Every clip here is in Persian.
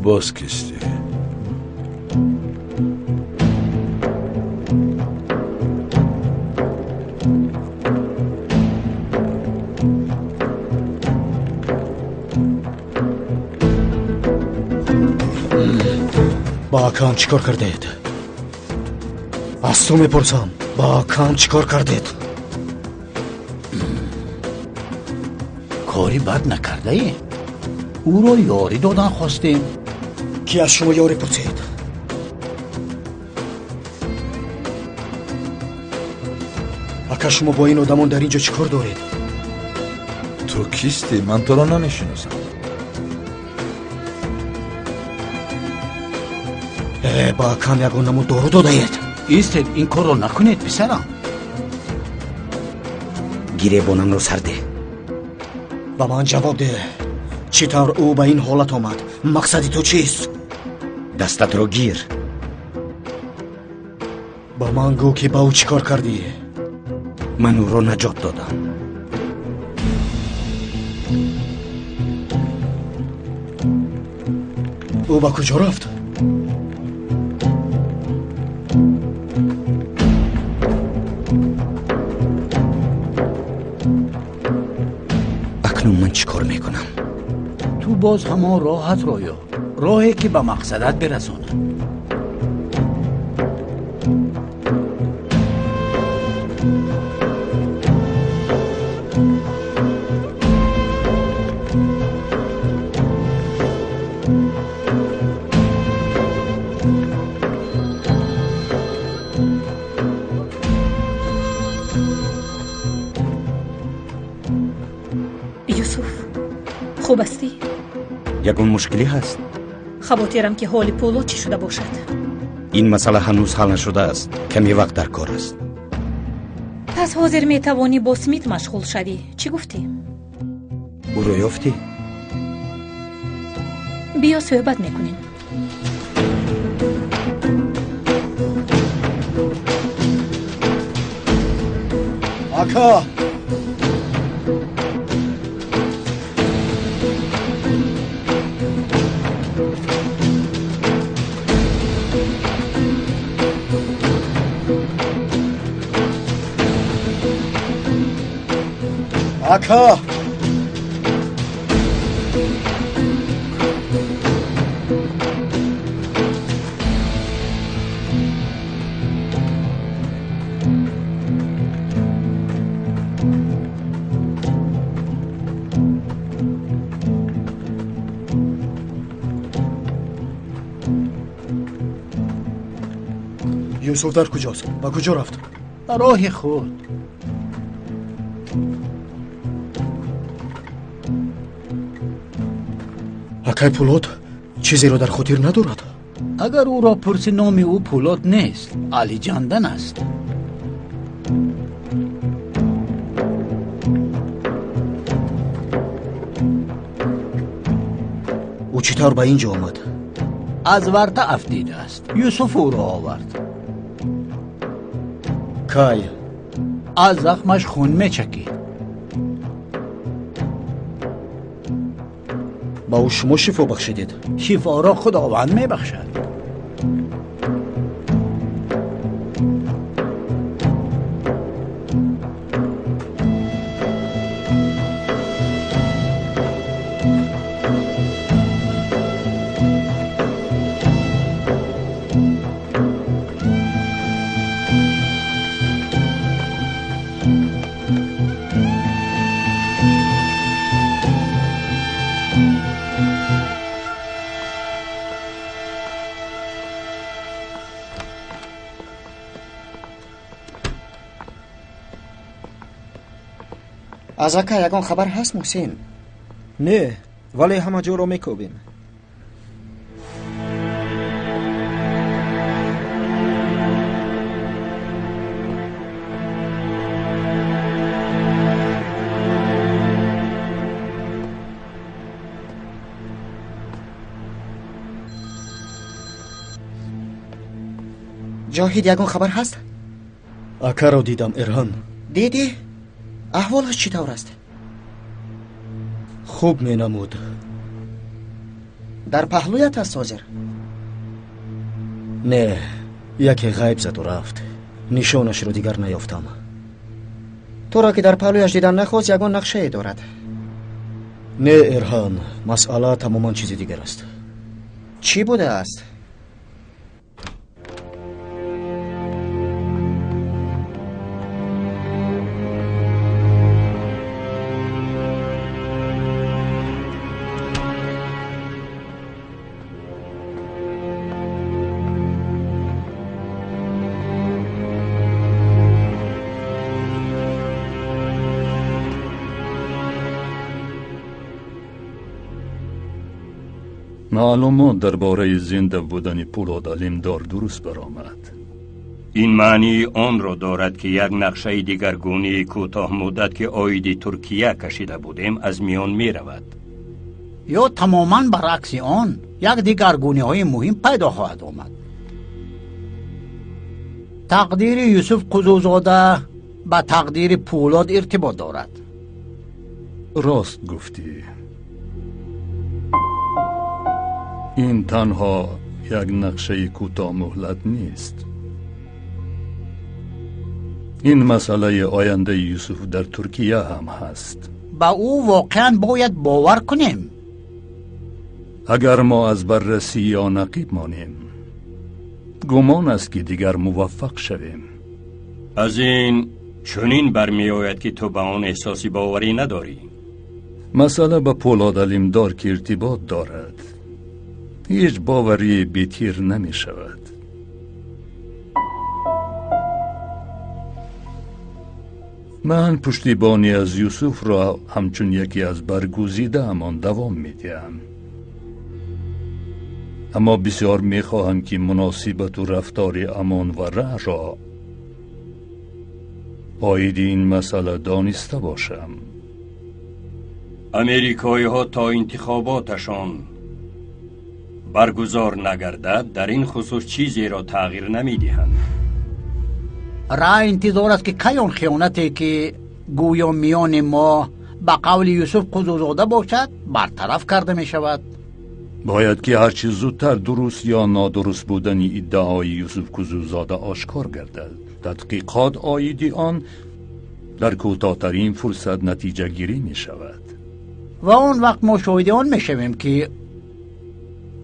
باز کشتی. با آکان چیکار کردید؟ از تو میپرسم، با آکان چیکار کردید؟ کاری بد نکرده ای؟ او را یاری دادن خواستیم. کی از شما یاری پرسید؟ اکا شما با این آدمان در اینجا چیکار دارید؟ تو کیستی؟ من تو را نمیشناسم. با آکان یگان نمو دارو دادید. ایستید، این کار را نکنید پسرم. گریبانم رو سرده. با من جواب ده. چطور او به این حالت آمد؟ مقصدی تو چیست؟ دستت رو گیر. با من گو که با او چیکار کردی؟ من او رو نجات دادم. او با کجا رفت؟ اکنون من چیکار میکنم؟ تو باز همان راحت رویا، راهی که به مقصدت برسونه. خوب هستی؟ یگون مشکلی هست؟ خاطرم که حال پولاد چی شده باشد. این مسئله هنوز حل نشده است. کمی وقت در کار است. پس حاضر میتوانی با سمیت مشغول شوی. چی گفتی؟ او رو یافتی؟ بیا صحبت میکنیم. آکا! آکا! یوسف در کجاست؟ با کجا رفت؟ راه خود. اکای پولاد چیزی رو در خاطر ندارد؟ اگر او را پرسی نام او پولاد نیست، علی جاندن است. او چطور به اینجا آمد؟ از ورطه افتیده است. یوسف او را آورد. کای؟ از زخمش خون میچکید. با او شما شفا بخشیدید؟ شفا را خداوند میبخشد. از اکا یگان خبر هست محسن؟ نه، ولی همه جا رو میکوبیم. جاهید یگان خبر هست؟ اکا رو دیدم. ارهان دیدی؟ احوالش چطور است؟ خوب می نمود. در پهلویت است حاضر. نه، یکی غیب زد و رفت. نشانش رو دیگر نیافتم. تو را که در پهلویش دیدن نخواست یگان نقشه دارد. نه ارهان، مسئله تماما چیز دیگر است. چی بوده است؟ معلومات درباره زنده بودن پولاد علیمدار درست برآمد. این معنی آن را دارد که یک نقشه دیگرگونه کوتاه مدت که عاید ترکیه کشیده بودیم از میان می رود. یا تماما برعکس آن یک دیگرگونی های مهم پیدا خواهد آمد. تقدیر یوسف قزوزاده با تقدیر پولاد ارتباط دارد. راست گفتی. این تنها یک نقشه کوتاه مهلت نیست. این مسئله آینده یوسف در ترکیه هم هست. با او واقعا باید باور کنیم. اگر ما از بررسی یا نقیب مانیم، گمان است که دیگر موفق شویم. از این چنین برمی آید که تو به آن احساسی باوری نداری. مسئله به پولاد علیمدار که ارتباط دارد، هیچ باوری بی‌تیر نمی شود. من پشتیبانی از یوسف را همچون یکی از برگزیده همان دوام می دهم. اما بسیار می خواهم که مناسبت و رفتار امان و ره را عاید این مسئله دانسته باشم. امریکایی ها تا انتخاباتشان برگزار نگردد در این خصوص چیزی را تغییر نمی دهند. را انتظار است که کی آن خیانتی که گویا میان ما با قول یوسف قزوزاده باشد برطرف کرده می شود. باید که هرچی زودتر درست یا نادرست بودن ادعای یوسف قزوزاده آشکار گردد. تحقیقات عاید آن در کوتاه‌ترین فرصت نتیجه گیری می شود. و آن وقت ما شاهد آن می شویم که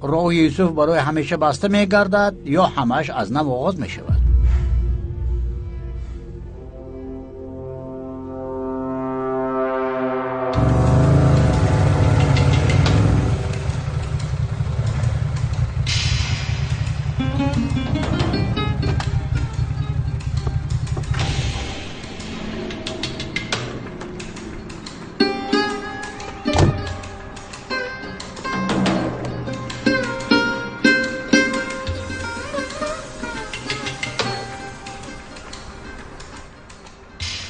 راه یوسف برای همیشه بسته می گردد یا همش از نو آغاز می شود.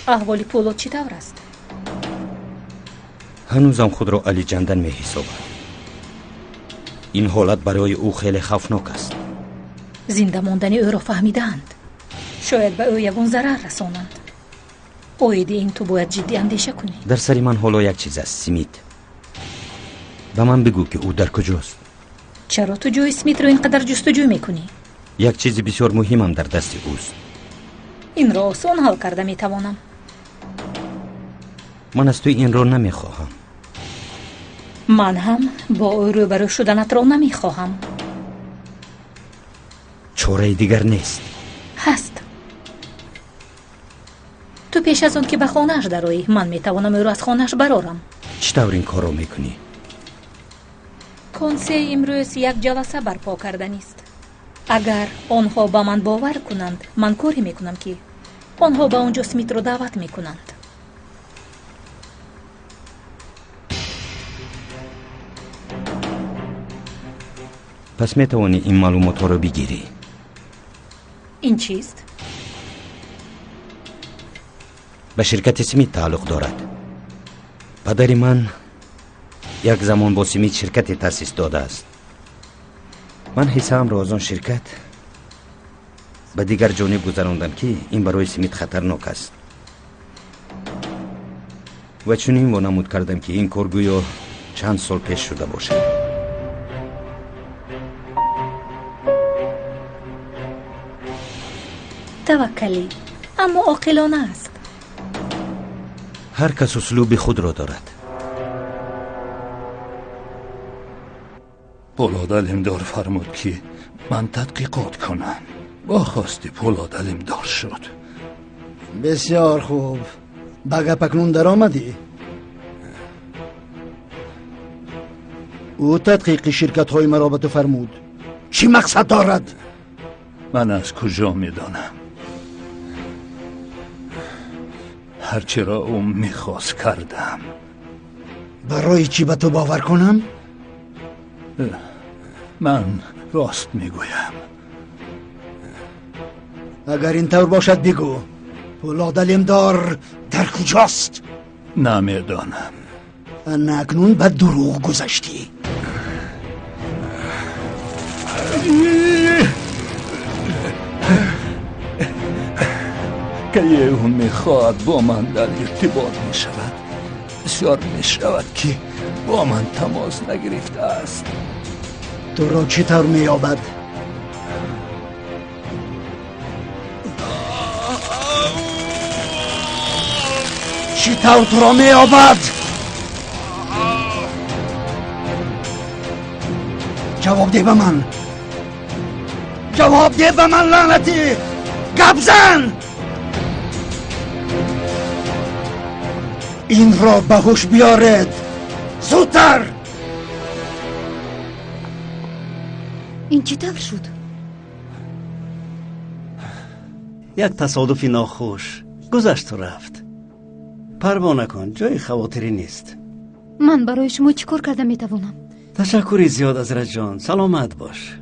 احوال پولاد چی طور است؟ هنوزم خود را علی جندن می حسابد. این حالت برای او خیلی خوفناک است. زنده ماندن او را فهمیدند. شاید به او یگان ضرر رسانند. عاید این تو باید جدی اندیشه کنی. در سر من حالا یک چیز است سمیت. به من بگو که او در کجاست. چرا تو جوی اسمیت رو اینقدر جستجو میکنی؟ یک چیز بسیار مهمم در دست اوست. این را آسان حل کرده میتوانم. من از تو این را نمیخواهم. من هم با او روبرو شدنت را نمیخواهم. چاره دیگر نیست. هست. تو پیش از اون که به خانهش درآیی من میتوانم او را از خانهش برارم. چطور این کار را میکنی؟ کنسه امروز یک جلسه برپا کردن است. اگر آنها با من باور کنند من کاری میکنم که آنها به اونجا اسمیت رو دعوت میکنند. پس میتوانی این معلومات رو بگیری. این چیست؟ به شرکت سمیت تعلق دارد. پدر من یک زمان با سمیت شرکت تأسیس داده است. من حسام را از آن شرکت به دیگر جانب گذراندم که این برای سمیت خطرناک است و چنین وانمود کردم که این کار گویا چند سال پیش شده باشد. بی‌توکلی اما عاقلانه است. هر کس اسلوب خود را دارد. پولاد علمدار فرمود که من تحقیقات کنم. با خواستی پولاد علمدار شد. بسیار خوب. به گپ اکنون در آمدی؟ او تحقیق شرکت های مرا به تو فرمود. چی مقصد دارد؟ من از کجا میدانم؟ هرچی را او میخواست کردم. برای چی به تو باور کنم؟ من راست میگویم. اگر این طور باشد بگو پولاد علمدار در کجاست؟ نمیدانم. انا اکنون به دروغ گذشتی. که او میخواهد با من در ارتباط میشود. بسیار میشود که با من تماس نگرفته است. تو را چی طور میابد؟ چی طور تو را میابد؟ جواب ده به من. جواب ده به من لعنتی. گپ زن. این را به هوش بیارید. زودتر. این چی طور شد؟ یک تصادفی ناخوش گذشت و رفت. پروا نکن، جای خواطری نیست. من برای شما چی کار کرده میتوانم؟ تشکری زیاد حضرت جان. سلامت باش.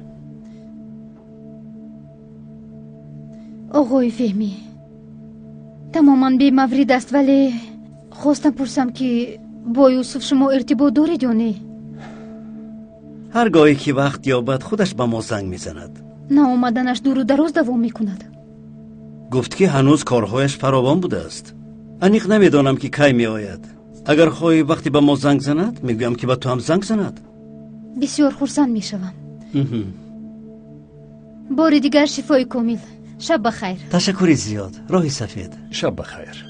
آقای فهمی تماما بی مورد است، ولی خواستم پرسم که با یوسف شما ارتباط دارید یا نه؟ هرگاهی که وقت یابد خودش به ما زنگ میزند. نه آمدنش دور و دراز دوام میکند. گفت که هنوز کارهایش فراوان بوده است. انیق نمیدانم که کی می آید. اگر خواهی وقتی به ما زنگ زند میگویم که به تو هم زنگ زند. بسیار خرسند میشوم. بار دیگر شفای کامل. شب بخیر. تشکری زیاد. راهی سفید. شب بخیر.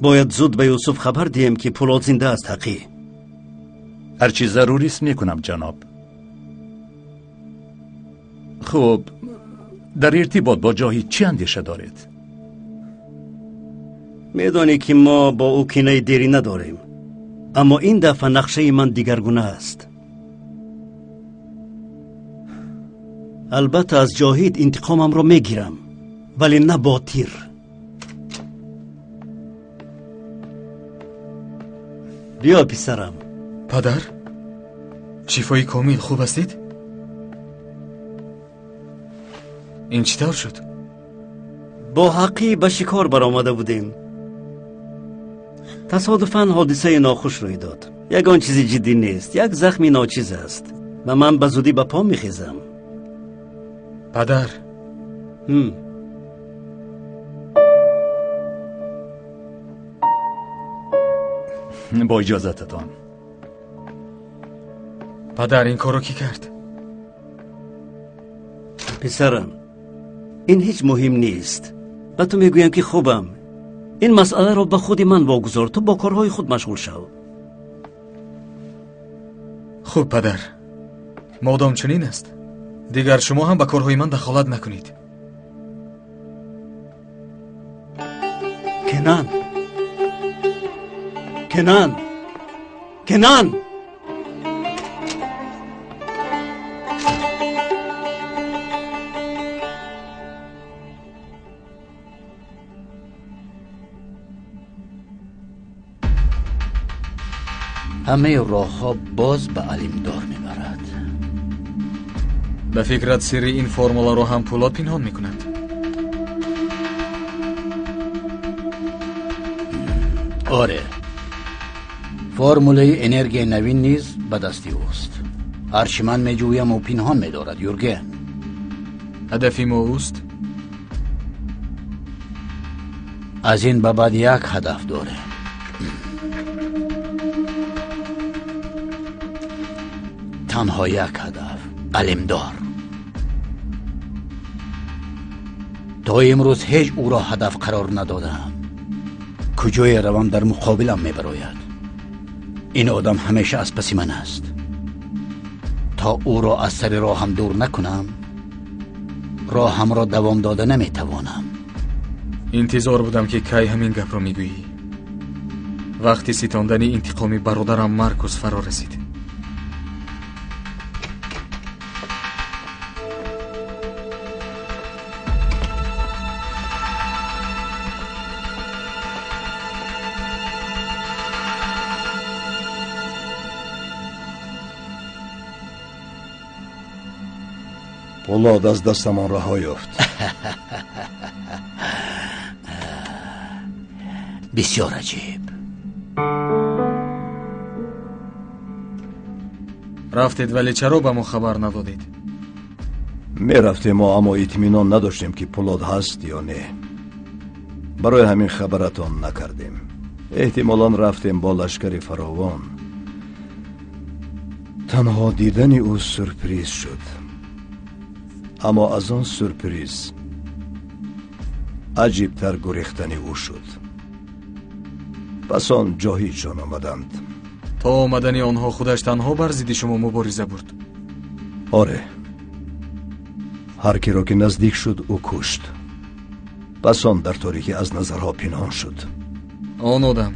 باید زود به یوسف خبر دیم که پولاد زنده است. حقی هرچی ضروری است میکنم جناب. خب در ارتباط با جاهید چی اندیشه دارید؟ میدانی که ما با او کینه دیری نداریم، اما این دفعه نقشه من دیگرگونه است. البته از جاهید انتقامم را میگیرم، ولی نه با تیر. بیا پسرم. پدر شفای کامل خوب هستید؟ این چی طور شد؟ با حقی به شکار برآمده بودیم. تصادفاً حادثه ناخوش روی داد. یگان چیزی جدی نیست، یک زخمی ناچیز است و من به زودی به پا میخیزم. پدر با اجازتتان. پدر این کارو کی کرد؟ پسرم این هیچ مهم نیست. به تو میگویم که خوبم. این مسئله را به خود من واگذار، تو با کارهای خود مشغول شو. خوب پدر، مادام چنین است دیگر شما هم به کارهای من دخالت نکنید. کنان کنان کنان همه راه‌ها باز به علمدار میبرد. به فکرت سری این فرمولا رو هم پولاد پنهان میکند؟ آره، فرموله انرژی نوین نیز به دستی اوست. هرچی من میجویم و پنهان میدارد. یورگن، هدفی ما اوست؟ از این به بعد یک هدف داره. تنها یک هدف، علمدار. تا امروز هیچ او را هدف قرار ندادم. کجای روم در مقابلم میبراید. این آدم همیشه از پس من است. تا او را از سر راهم دور نکنم، راهم را دوام داده نمیتوانم. انتظار بودم که کی همین گپ را میگویی. وقتی ستاندن انتقام برادرم مارکوس فرا رسید. پولاد از دستمان رها یافت. بسیار عجیب. رفتید ولی چرا به ما خبر ندادید؟ می رفتیم اما اطمینان نداشتیم که پولاد هست یا نه. برای همین خبرتان نکردیم. احتمالاً رفتیم با لشکر فراوان. تنها دیدن او سورپریز شد. اما از آن سورپریز عجیبتر گریختن او شد. پس آن جاهیشان آمدند. تا آمدن آنها خودش تنها بر ضد شما مبارزه برد؟ آره. هر کی را که نزدیک شد او کشت. پس آن در تاریکی از نظرها پنهان شد. آن آدم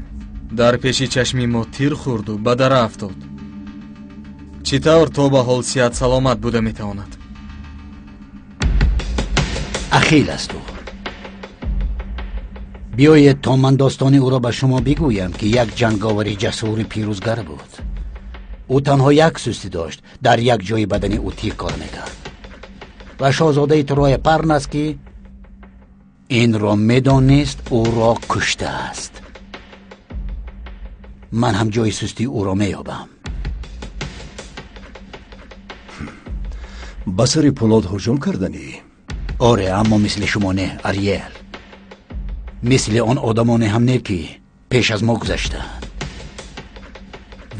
در پیش چشمی ما تیر خورد و به در افتاد. چطور تا به حال صحت سلامت بوده میتواند؟ اخیل است او. بیایید تا من داستان او را به شما بگویم که یک جنگاور جسور پیروزگر بود. او تنها یک سوستی داشت. در یک جای بدن او تیر کار میکرد و شاهزاده ترای پرنسکی این را میدانست او را کشته است. من هم جای سستی او را میابم. بسر پولاد هجوم کردنی؟ آره، اما مثل شما نه اریل. مثل آن آدمان هم نه که پیش از ما گذشتند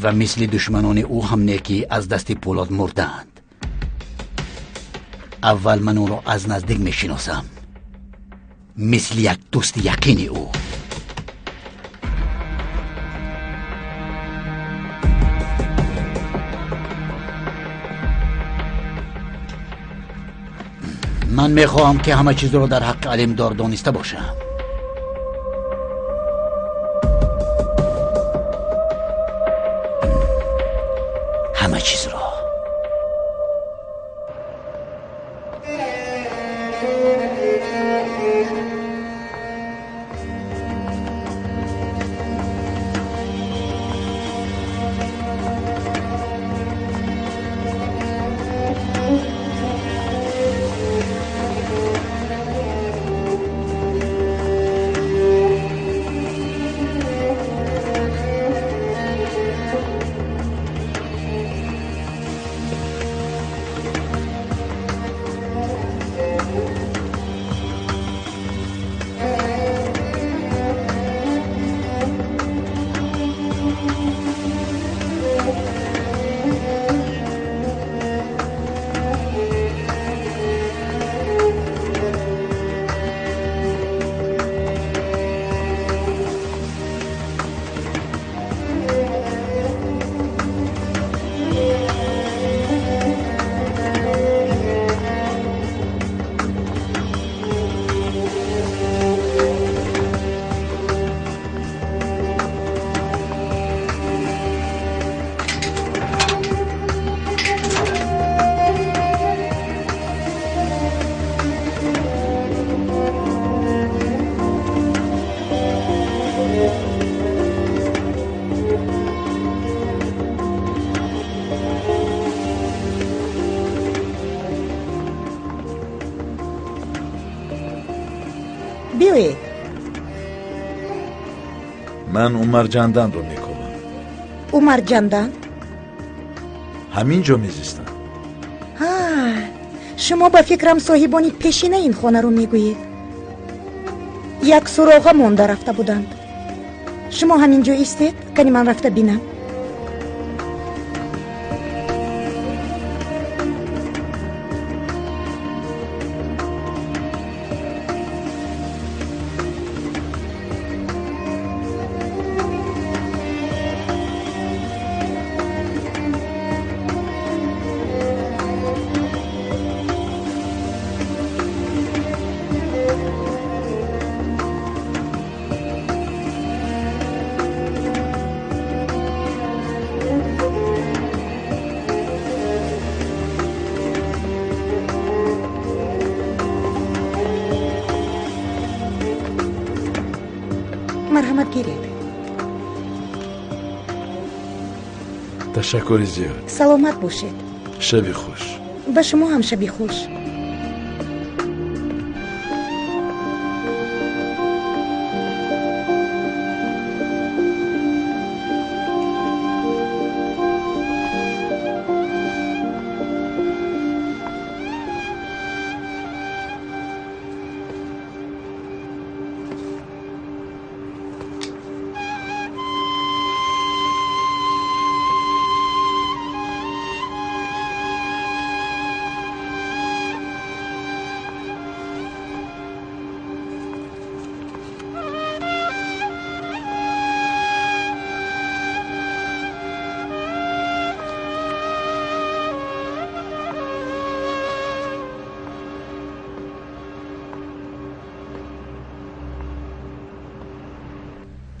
و مثل دشمنان او هم نه که از دست پولاد مردند. اول من او را از نزدیک میشناسم، مثل یک دوست یقین او. من میخواهم که همه چیز را در حق علمدار دانسته باشم. همه چیز را. بیایید. من عمر جندن رو میکنم. عمر جندن؟ همینجا میزیستم. ها، شما با فکرم صاحبانی پیشینه این خانه رو میگویید. یک سراغ مانده رفته بودند. شما همینجا ایستید کنی من رفته بینم. گیرید. تشکر زیاد. سلامت باشید. شبی خوش. به شما هم شبی خوش.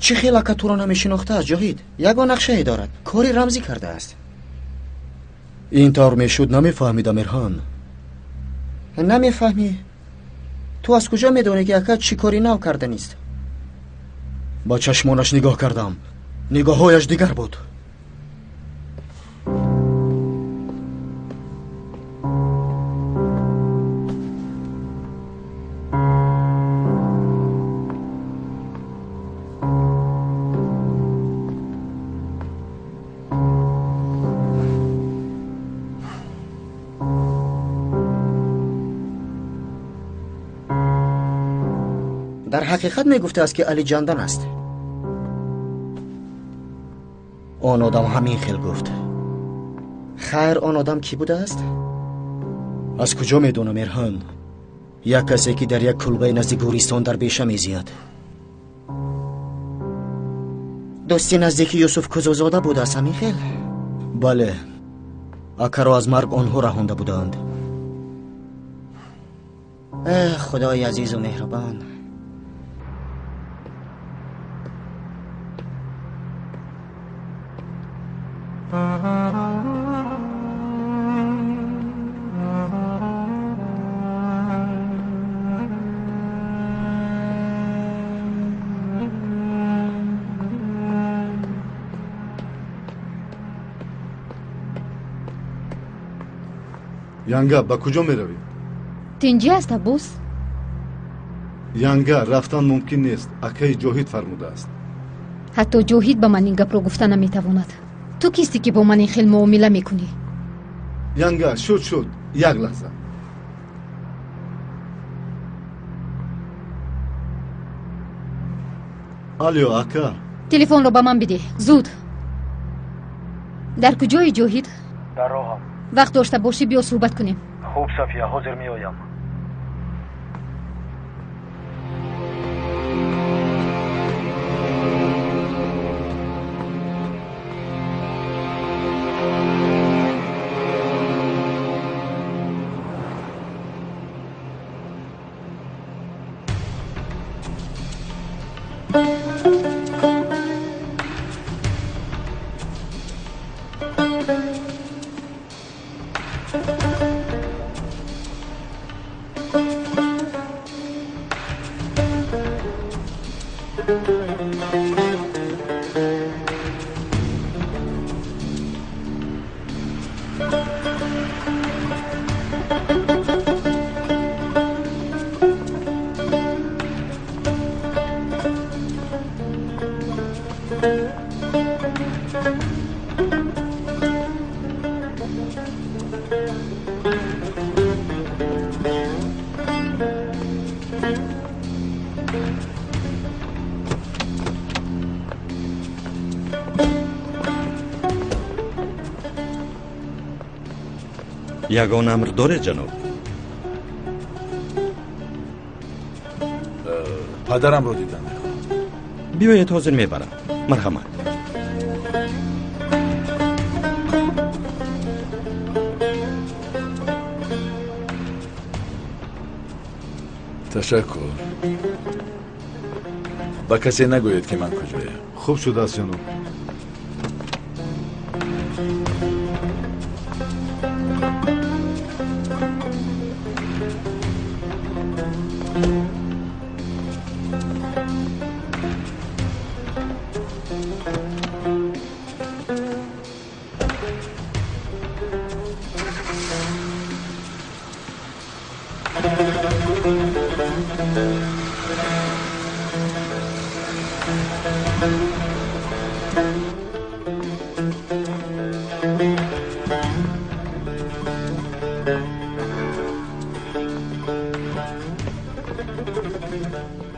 چی خیلی که تو را نمیشناخته است جاهید؟ یگان نقشه دارد، کاری رمزی کرده است. این طور میشد نمیفهمیدم مرهان. نمیفهمی؟ تو از کجا میدونی که اکا چی کاری نو کرده نیست؟ با چشمانش نگاه کردم، نگاههایش دیگر بود. در حقیقت میگفته است که علی جاندان است. آن آدم همین خیل گفت. خیر آن آدم کی بوده است؟ از کجا میدونم مرهان؟ یک کسی که در یک کلبه نزدیک گوریستان در بیشه میزید. دوستی نزدیک یوسف کوزوزاده بوده است همین خیل؟ بله، اکا را از مرگ آنها رهانده بودند. خدای عزیز و مهربان. янга ба куҷо меравӣ? тинҷи аст аббос? янга рафтан мумкин нест. акаи ҷоҳид фармудааст. ҳатто ҷоҳид ба ман ин гапро гуфта наметавонад. ту кисти ки бо ман ин хел муомила мекунӣ? янга шуд як лаҳза. алё ака, телефонро ба ман бидеҳ зуд. дар куҷои ҷоҳид? дар роҳам. вақт дошта бошӣ биё суҳбат кунем. хуб софия, ҳозир меоям. ягон амр доред ҷаноб? падарамро дидан мехоҳам. биёед, ҳозир мебарам. марҳамат. ташаккур. ба касе нагӯед ки ман куҷоям. хуб шудааст ҷаноб.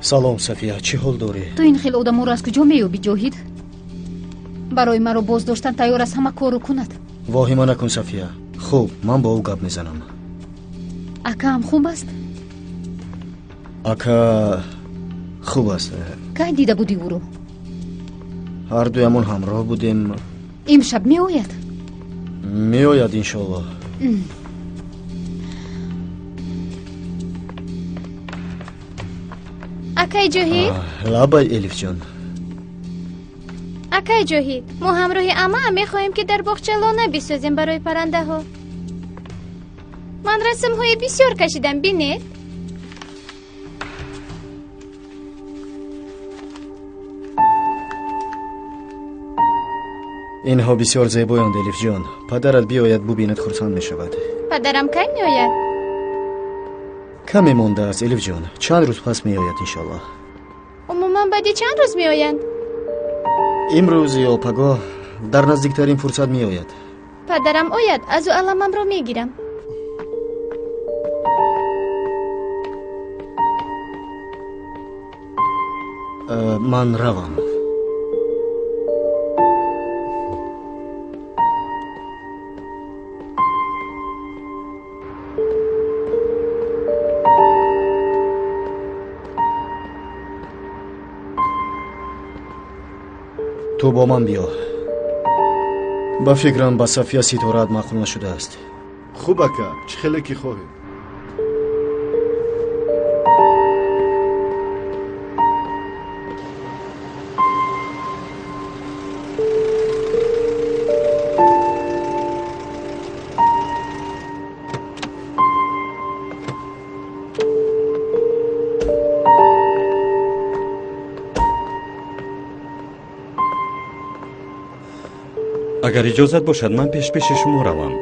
салом сафия, чӣ ҳол дорӣ? ту ин хел одаморо аз куҷо меёбӣ ҷоҳид? барои маро боздоштан тайёр аст ҳама кору кунад. воҳима накун сафия. хуб, ман бо ӯ гап мезанам. акаам хуб аст? ака хуб аст. кай дида будӣ ӯро? ҳардуямон ҳамроҳ будем. имшаб меояд? меояд иншоаллоҳ. акай ҷоҳид? лабай элифҷон. акай ҷоҳид, мо ҳамроҳи амаам мехоҳем ки дар боғча лона бисозем барои паррандаҳо. ман расмҳои бисёр кашидам, бинед. инҳо бисёр зебоянд элифҷон. падарат биёяд бубинад хурсанд мешавад. падарам кай меояд? каме мондааст элифҷон. чанд рӯз пас меояд иншоаллоҳ. умуман баъди чанд рӯз меоянд? имрӯз ё пагоҳ дар наздиктарин фурсат меояд. падарам ояд, аз ӯ аламамро мегирам. ман равам. ту бо ман биё. ба фикрам ба сафия ситораат маъқул нашудааст. хуб ака, чӣ хеле ки хоҳед. агар иҷозат бошад ман пешпеши шумо равам.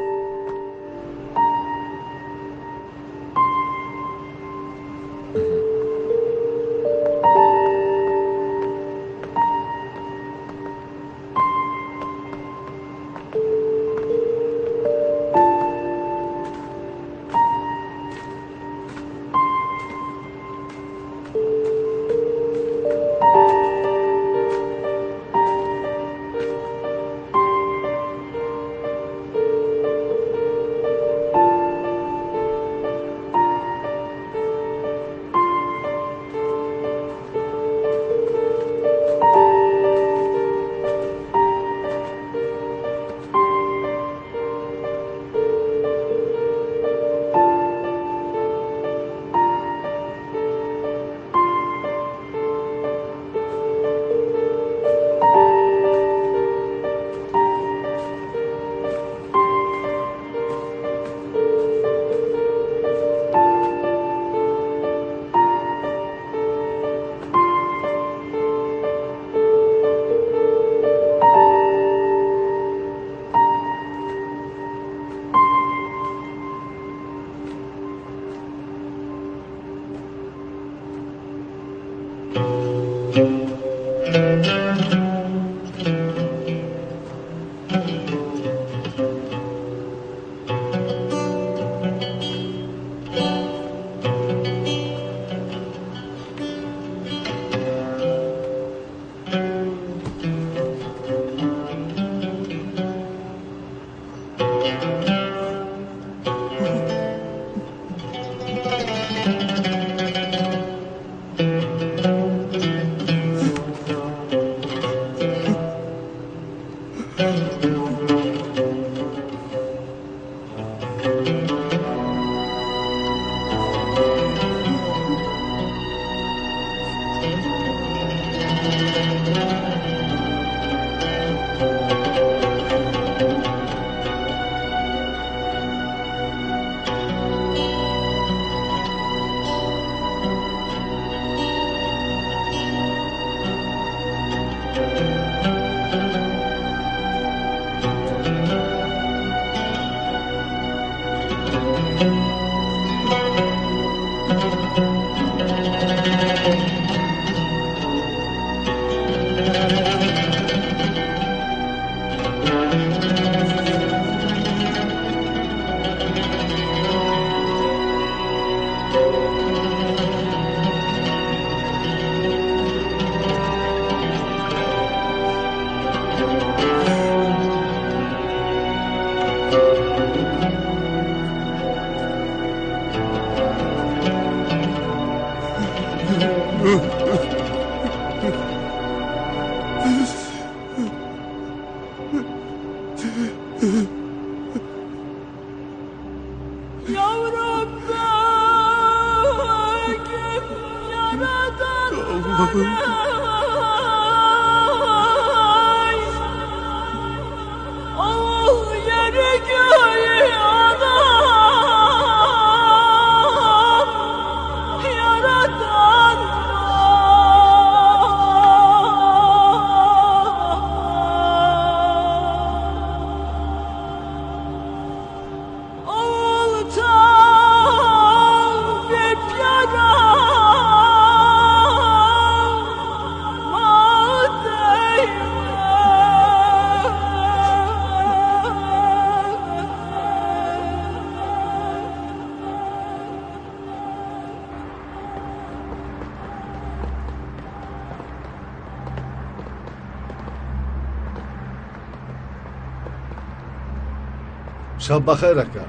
شب بخیر اکا.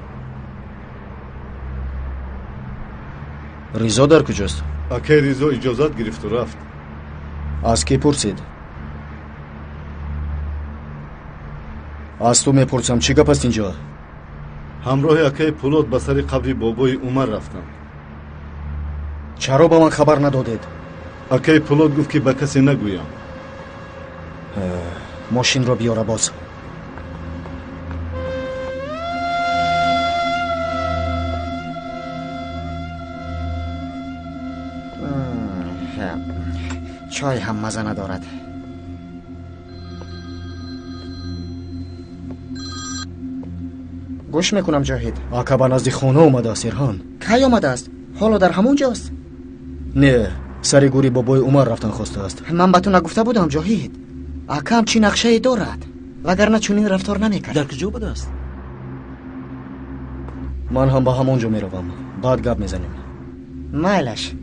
ریزا در کجاست؟ اکا ریزا اجازت گرفت و رفت. از کی پرسید؟ از تو میپرسم چی گپ است اینجا؟ همراه اکای پولاد به سر قبر بابای عمر رفتم. چرا با من خبر ندادید؟ اکای پولاد گفت که به کسی نگویم. ماشین را بیاره باز. چای هم مزه ندارد. گوش میکنم جاهید. آقا به نزد خانه اومده است ایرهان. کی آمده است؟ حالا در همون جاست؟ نه، سر گوری بابای عمر رفتن خواسته است. من به تو نگفته بودم جاهید. آقا هم چی نقشه دارد وگرنه چنین رفتار نمیکرد. در کجا بوده است؟ من هم به همونجا میروم. بعد گپ میزنیم. مایلش.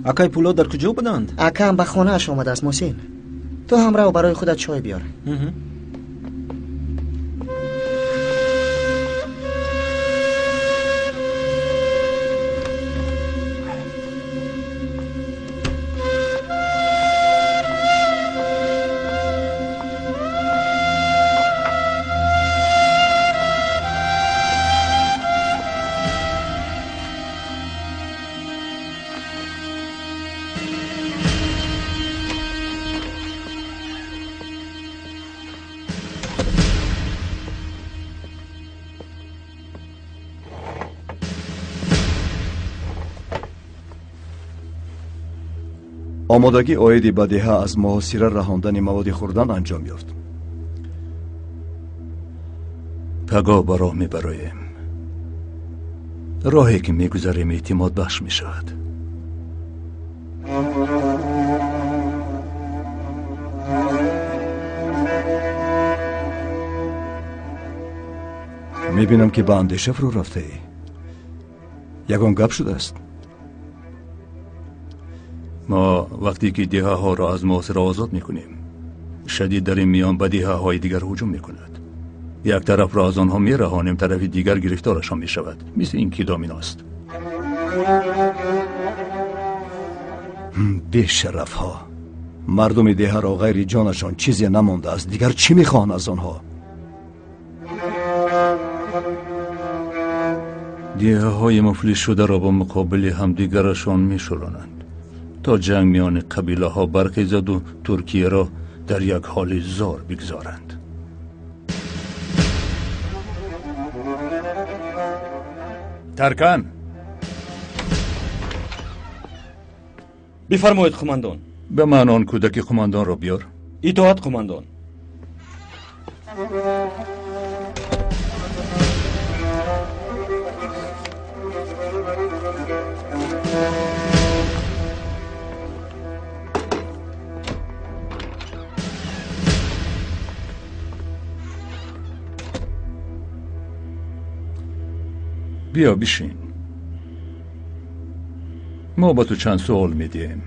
اکای پولاد در کجا بودند؟ اکا هم به خانه اش آمده است محسن. تو هم رو برای خودت چای بیار. آمادگی اویدی به دهه از محاصره رهاندن مواد خوردن انجام یافت. پگاه به راه میبراییم. راهی که میگذاریم اعتماد بخش میشود. میبینم که به اندیشه فرو رفته ای. یگان گپ شده است. ما وقتی که دهه ها را از محاصره آزاد میکنیم شدید در این میان به دهه های دیگر هجوم میکند. یک طرف را از آنها میرهانیم، طرف دیگر گرفتارشان میشود. مثل این که دامیناست. بیشرف ها، مردم دهه را غیر جانشان چیزی نمانده است. دیگر چی میخواهند از آنها؟ دهه های مفلس شده را با مقابل همدیگرشان میشورانند تا جنگ میان قبیله ها برخیزد و ترکیه را در یک حال زار بگذارند. ترکان بفرمایید قماندان. به من آن کودک قماندان را بیار. اطاعت قماندان. بیا بشین. ما با تو چند سوال میدیم.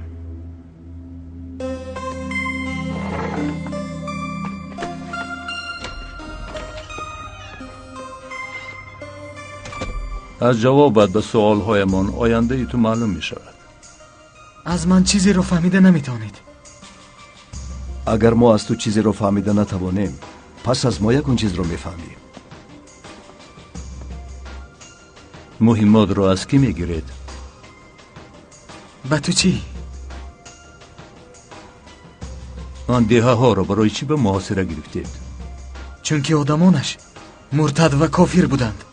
از جوابت به سوالهایمان آینده ای تو معلوم می شود. از من چیزی رو فهمیده نمیتونید. اگر ما از تو چیزی رو فهمیده نتوانیم پس از ما یکون چیز رو میفهمیم. مهمات رو از کی میگیرید؟ به تو چی؟ آن دهه ها رو برای چی به محاصره گرفتید؟ چون که آدمانش مرتد و کافر بودند.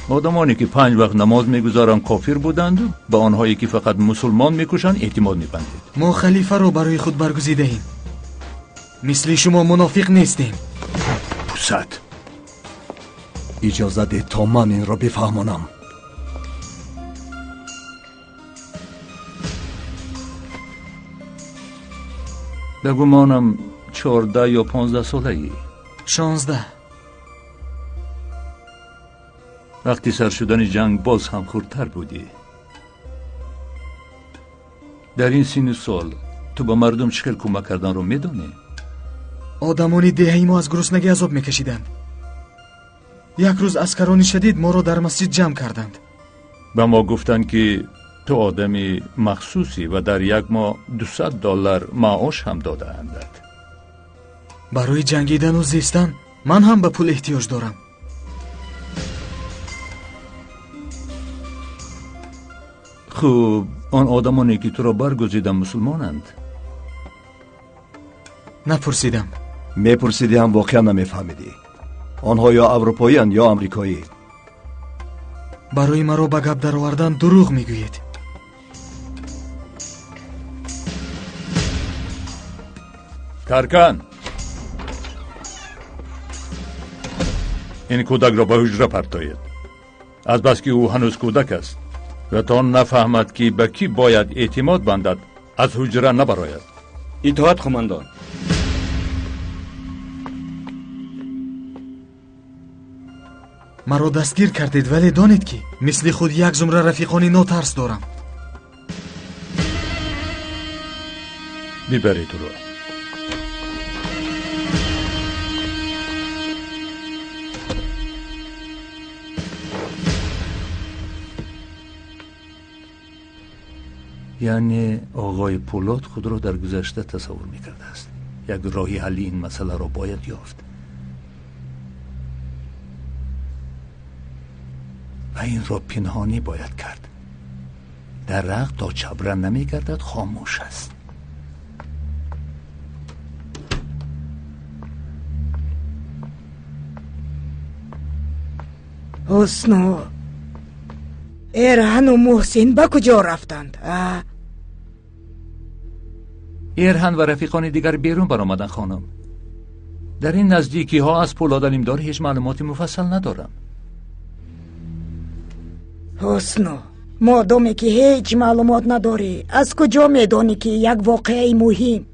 آدمانی که 5 وقت نماز میگذارن کافر بودند، به آنهایی که فقط مسلمان میکشن اعتماد میبندید. ما خلیفه رو برای خود برگزیده ایم. مثل شما منافق نیستیم. پوسد اجازه ده تا من این را بفهمانم. به گمانم 14 یا 15 ساله ای. 16. وقتی سر شدن جنگ باز هم خردتر بودی. در این سن و سال تو با مردم چکل کمک کردن رو میدونی؟ آدمانی دهه ما از گرسنگی عذاب میکشیدند. یک روز عسکران شدید ما رو در مسجد جمع کردند. به ما گفتند که تو آدمی مخصوصی و در یک ماه $200 معاش هم داده اندد. برای جنگیدن و زیستن من هم به پول احتیاج دارم. خوب، آن آدمانی که تو را برگزیدن مسلمانند؟ نپرسیدم. میپرسیدی هم واقعا نمیفهمیدی. آنها یا اروپایی هستند یا امریکایی. برای مرا به گپ در آوردن دروغ میگویید. ترکان، این کودک را به حجره پرتایید. از بس که او هنوز کودک است و تا نفهمد که به کی باید اعتماد بندد از حجره نبراید. اطاعت قماندان. مرا دستگیر کردید ولی دانید که مثل خود یک زمره رفیقانی ناترس دارم. ببرید او را. یعنی آقای پولاد خود را در گذشته تصور میکرده است. یک راهی حلی این مسئله را باید یافت و این را پنهانی باید کرد. در رقم تا چبره نمیگردد خاموش است. حسنو، ایرهن و محسن به کجا رفتند؟ ایرهن و رفیقان دیگر بیرون برآمدند خانم. در این نزدیکی ها از پولاد علیمدار هیچ معلوماتی مفصل ندارم. حسنو، مادامی که هیچ معلومات نداری، از کجا میدانی که یک واقعه مهم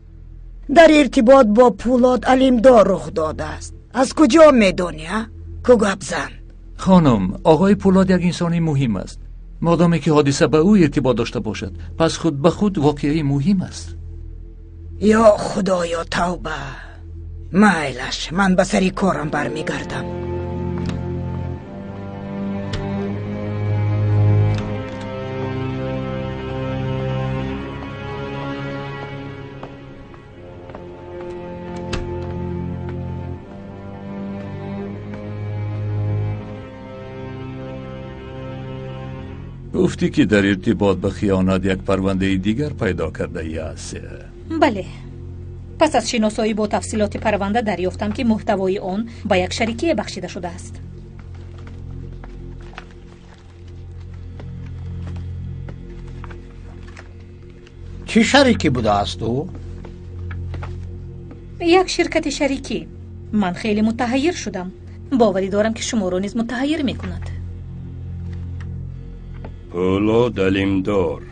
در ارتباط با پولاد علیمدار رخ داده است؟ از کجا میدانی؟ که گپ زن. خانم، آقای پولاد یک انسانی مهم است. مادامی که حادثه به او ارتباط داشته باشد، پس خود به خود واقعی مهم است. یا خدایا توبه. مایلش، من به سری کارم برمیگردم. گفتی که در ارتباط به خیانت یک پرونده دیگر پیدا کرده ای است. بله. پس از شناسایی با تفصیلات پرونده دریافتم که محتوای آن به یک شریکی بخشیده شده است. چه شریکی بوده است او؟ یک شرکت شریکی. من خیلی متحیر شدم. باوری دارم که شما را نیز متحیر میکند. پولاد علیمدار،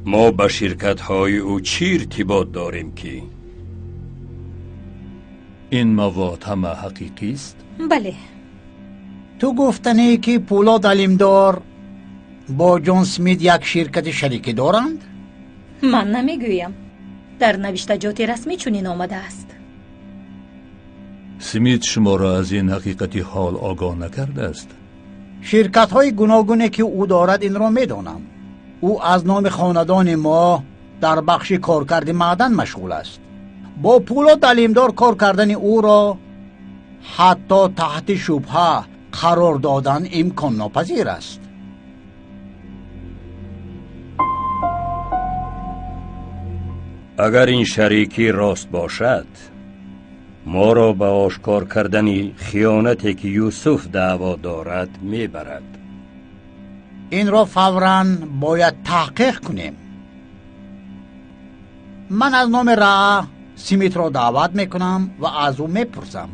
ما با شرکت های او چی ارتباط داریم که؟ این مواد همه حقیقی است؟ بله. تو گفتنی که پولاد علیمدار با جون سمیت یک شرکت شریکی دارند؟ من نمیگویم. در نوشتجات رسمی چنین آمده است. سمیت شما را از این حقیقتی حال آگاه نکرده است؟ شرکت های گوناگونی که او دارد این را میدانم. او از نام خاندان ما در بخش کارکرد معدن مشغول است. با پولاد علیمدار کار کردن او را حتی تحت شبهه قرار دادن امکان ناپذیر است. اگر این شریکی راست باشد، ما را به آشکار کردن خیانتی که یوسف دعوا دارد میبرد. این را فوراً باید تحقیق کنیم. من از نام را سمیت را دعوت میکنم و از او میپرسم.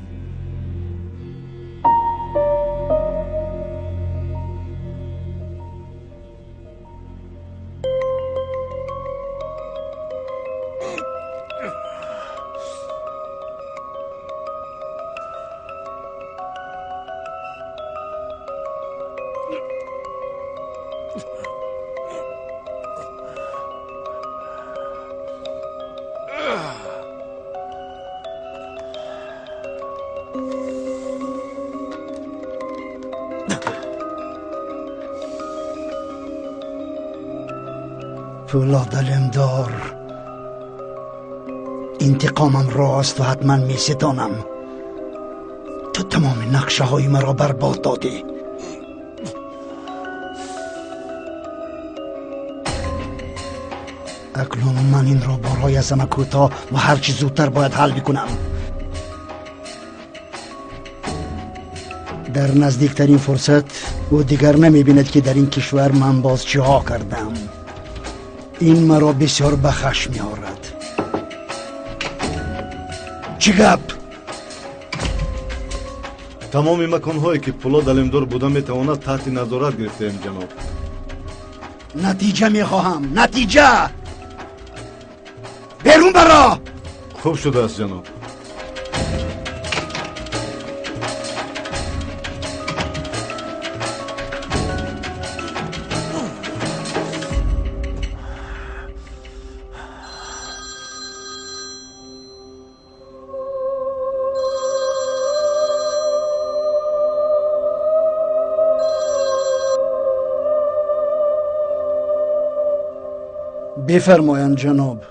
پولاد علمدار، انتقامم راست و حتما می ستانم. تو تمام نقشه های مرا برباد دادی. اکنون من این را برای از همه کوتاه و هرچی زودتر باید حل بکنم. در نزدیکترین فرصت او دیگر نمی بیند که در این کشور من باز چه ها کردم. این مرا بسیار به خشم می آورد. چی گپ؟ تمامی مکانهایی که پولاد علمدار بوده میتواند تحت نظارت گرفتیم جناب. نتیجه میخواهم، نتیجه. بیرون برا. خوب شده است جناب. بفرمایند جناب.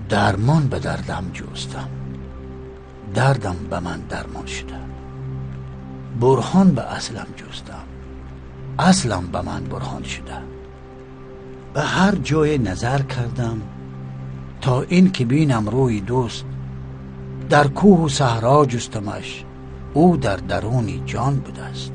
درمان به دردم جستم، دردم به من درمان شده. برهان به اصلم جستم، اصلم به من برهان شده. به هر جای نظر کردم تا این که بینم روی دوست. در کوه و صحرا جستمش، او در درون جان بوده است.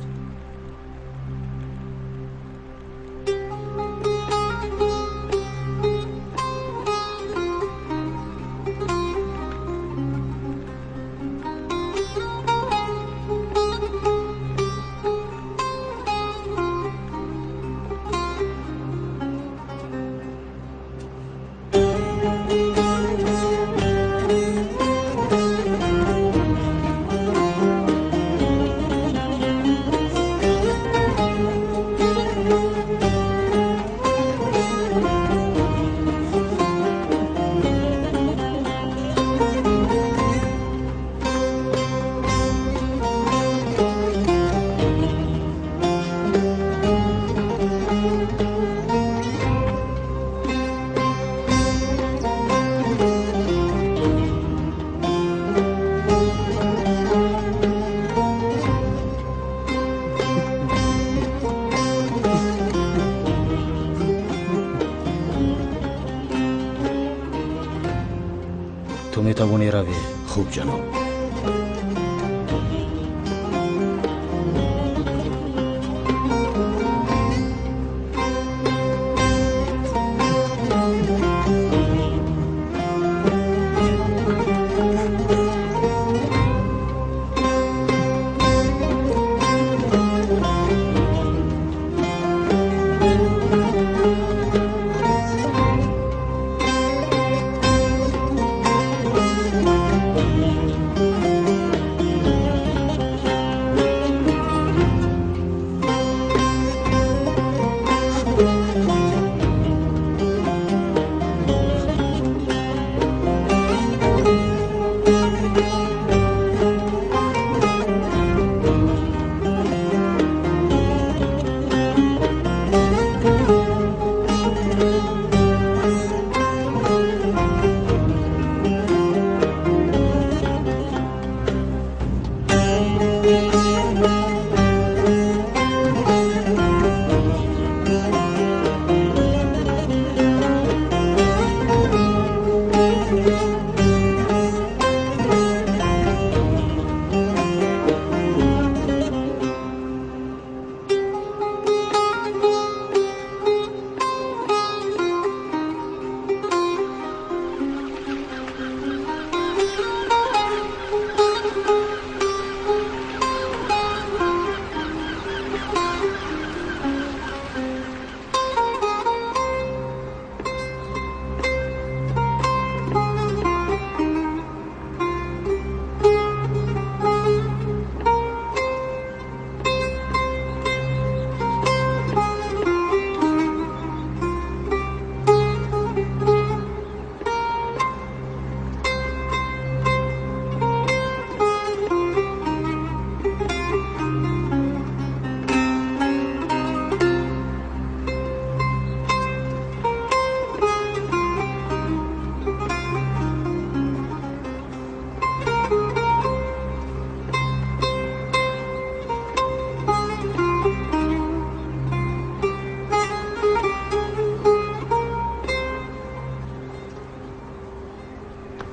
تو می توانی روی. خوب جناب.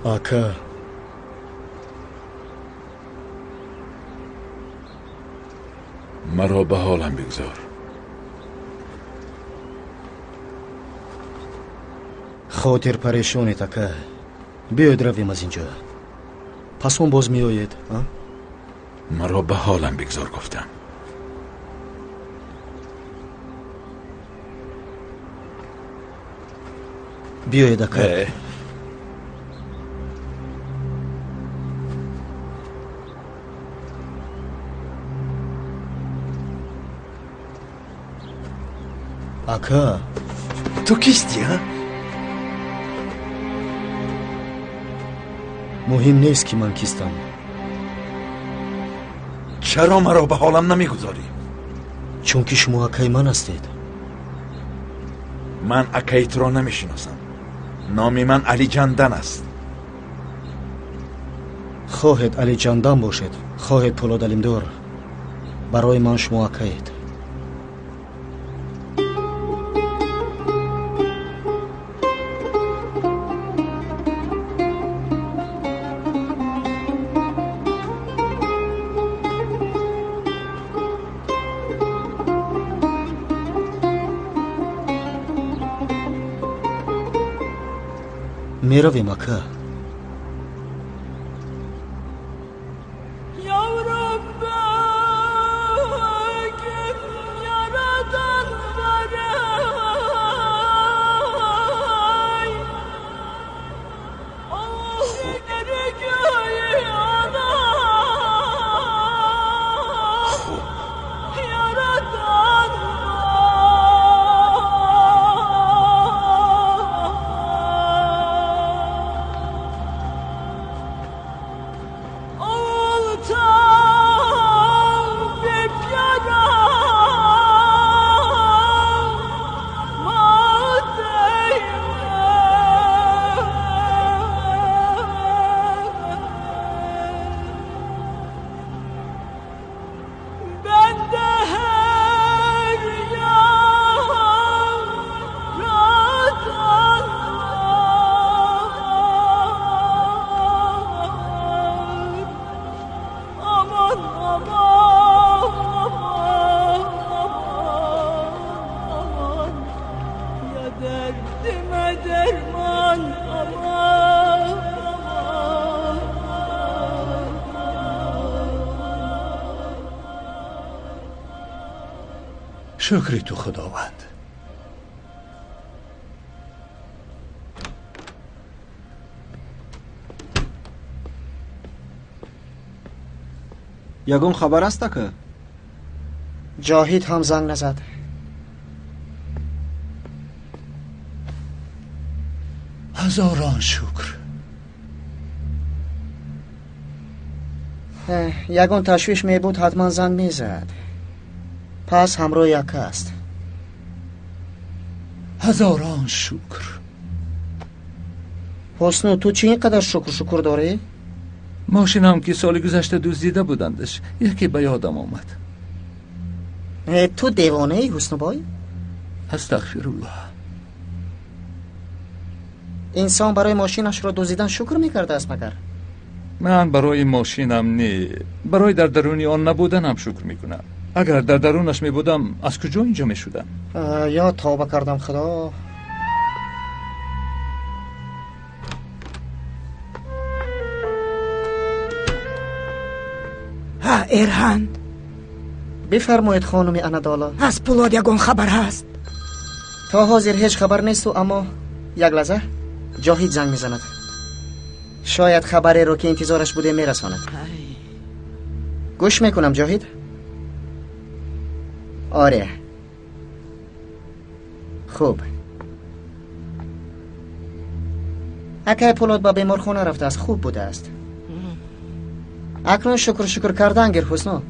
آکا مرا به حالم بگذار. خاطر پریشانت اکا. بیاید رویم از اینجا. پس اون باز می آید. مرا به حالم بگذار گفتم. بیاید اکا. اکا تو کیستی ها؟ مهم نیست که من کیستم. چرا مرا به حالم نمیگذاری؟ چون که شما اکای من هستید. من اکایت را نمیشناسم. نام من علی جندن است. خواهد علی جندن باشد، خواهد پولاد علمدار، برای من شما اکایید. می رویم اکا. شکری تو خداوند. یگون خبر است که جاهید هم زنگ نزد. هزاران شکر. یگون تشویش می بود حتما زنگ می زد. پس همراه یک است. هزاران شکر. حسنو تو چی اینقدر شکر داری؟ ماشینم که سال گذشته دزدیده بودندش، یکی به یادم آمد. تو دیوانه ای حسنو بای؟ استغفرالله. انسان برای ماشینش را دزدیدن شکر میکرده است مگر؟ من برای ماشینم نه، برای در درونی آن نبودنم شکر میکنم. اگر در درونش میبودم از کجا اینجا میشدم؟ یا توبه کردم خدا. ارهند بفرمایید خانم انادالا. از پولاد یگون خبر هست؟ تا حاضر هیچ خبر نیست و اما یک لحظه جاهید زنگ میزند. شاید خبری رو که انتظارش بوده میرساند. گوش میکنم جاهید. آره خوب. اکه پولاد با بیمارخانه رفته است، خوب بوده است. اکنون شکر کردن گر حسنو.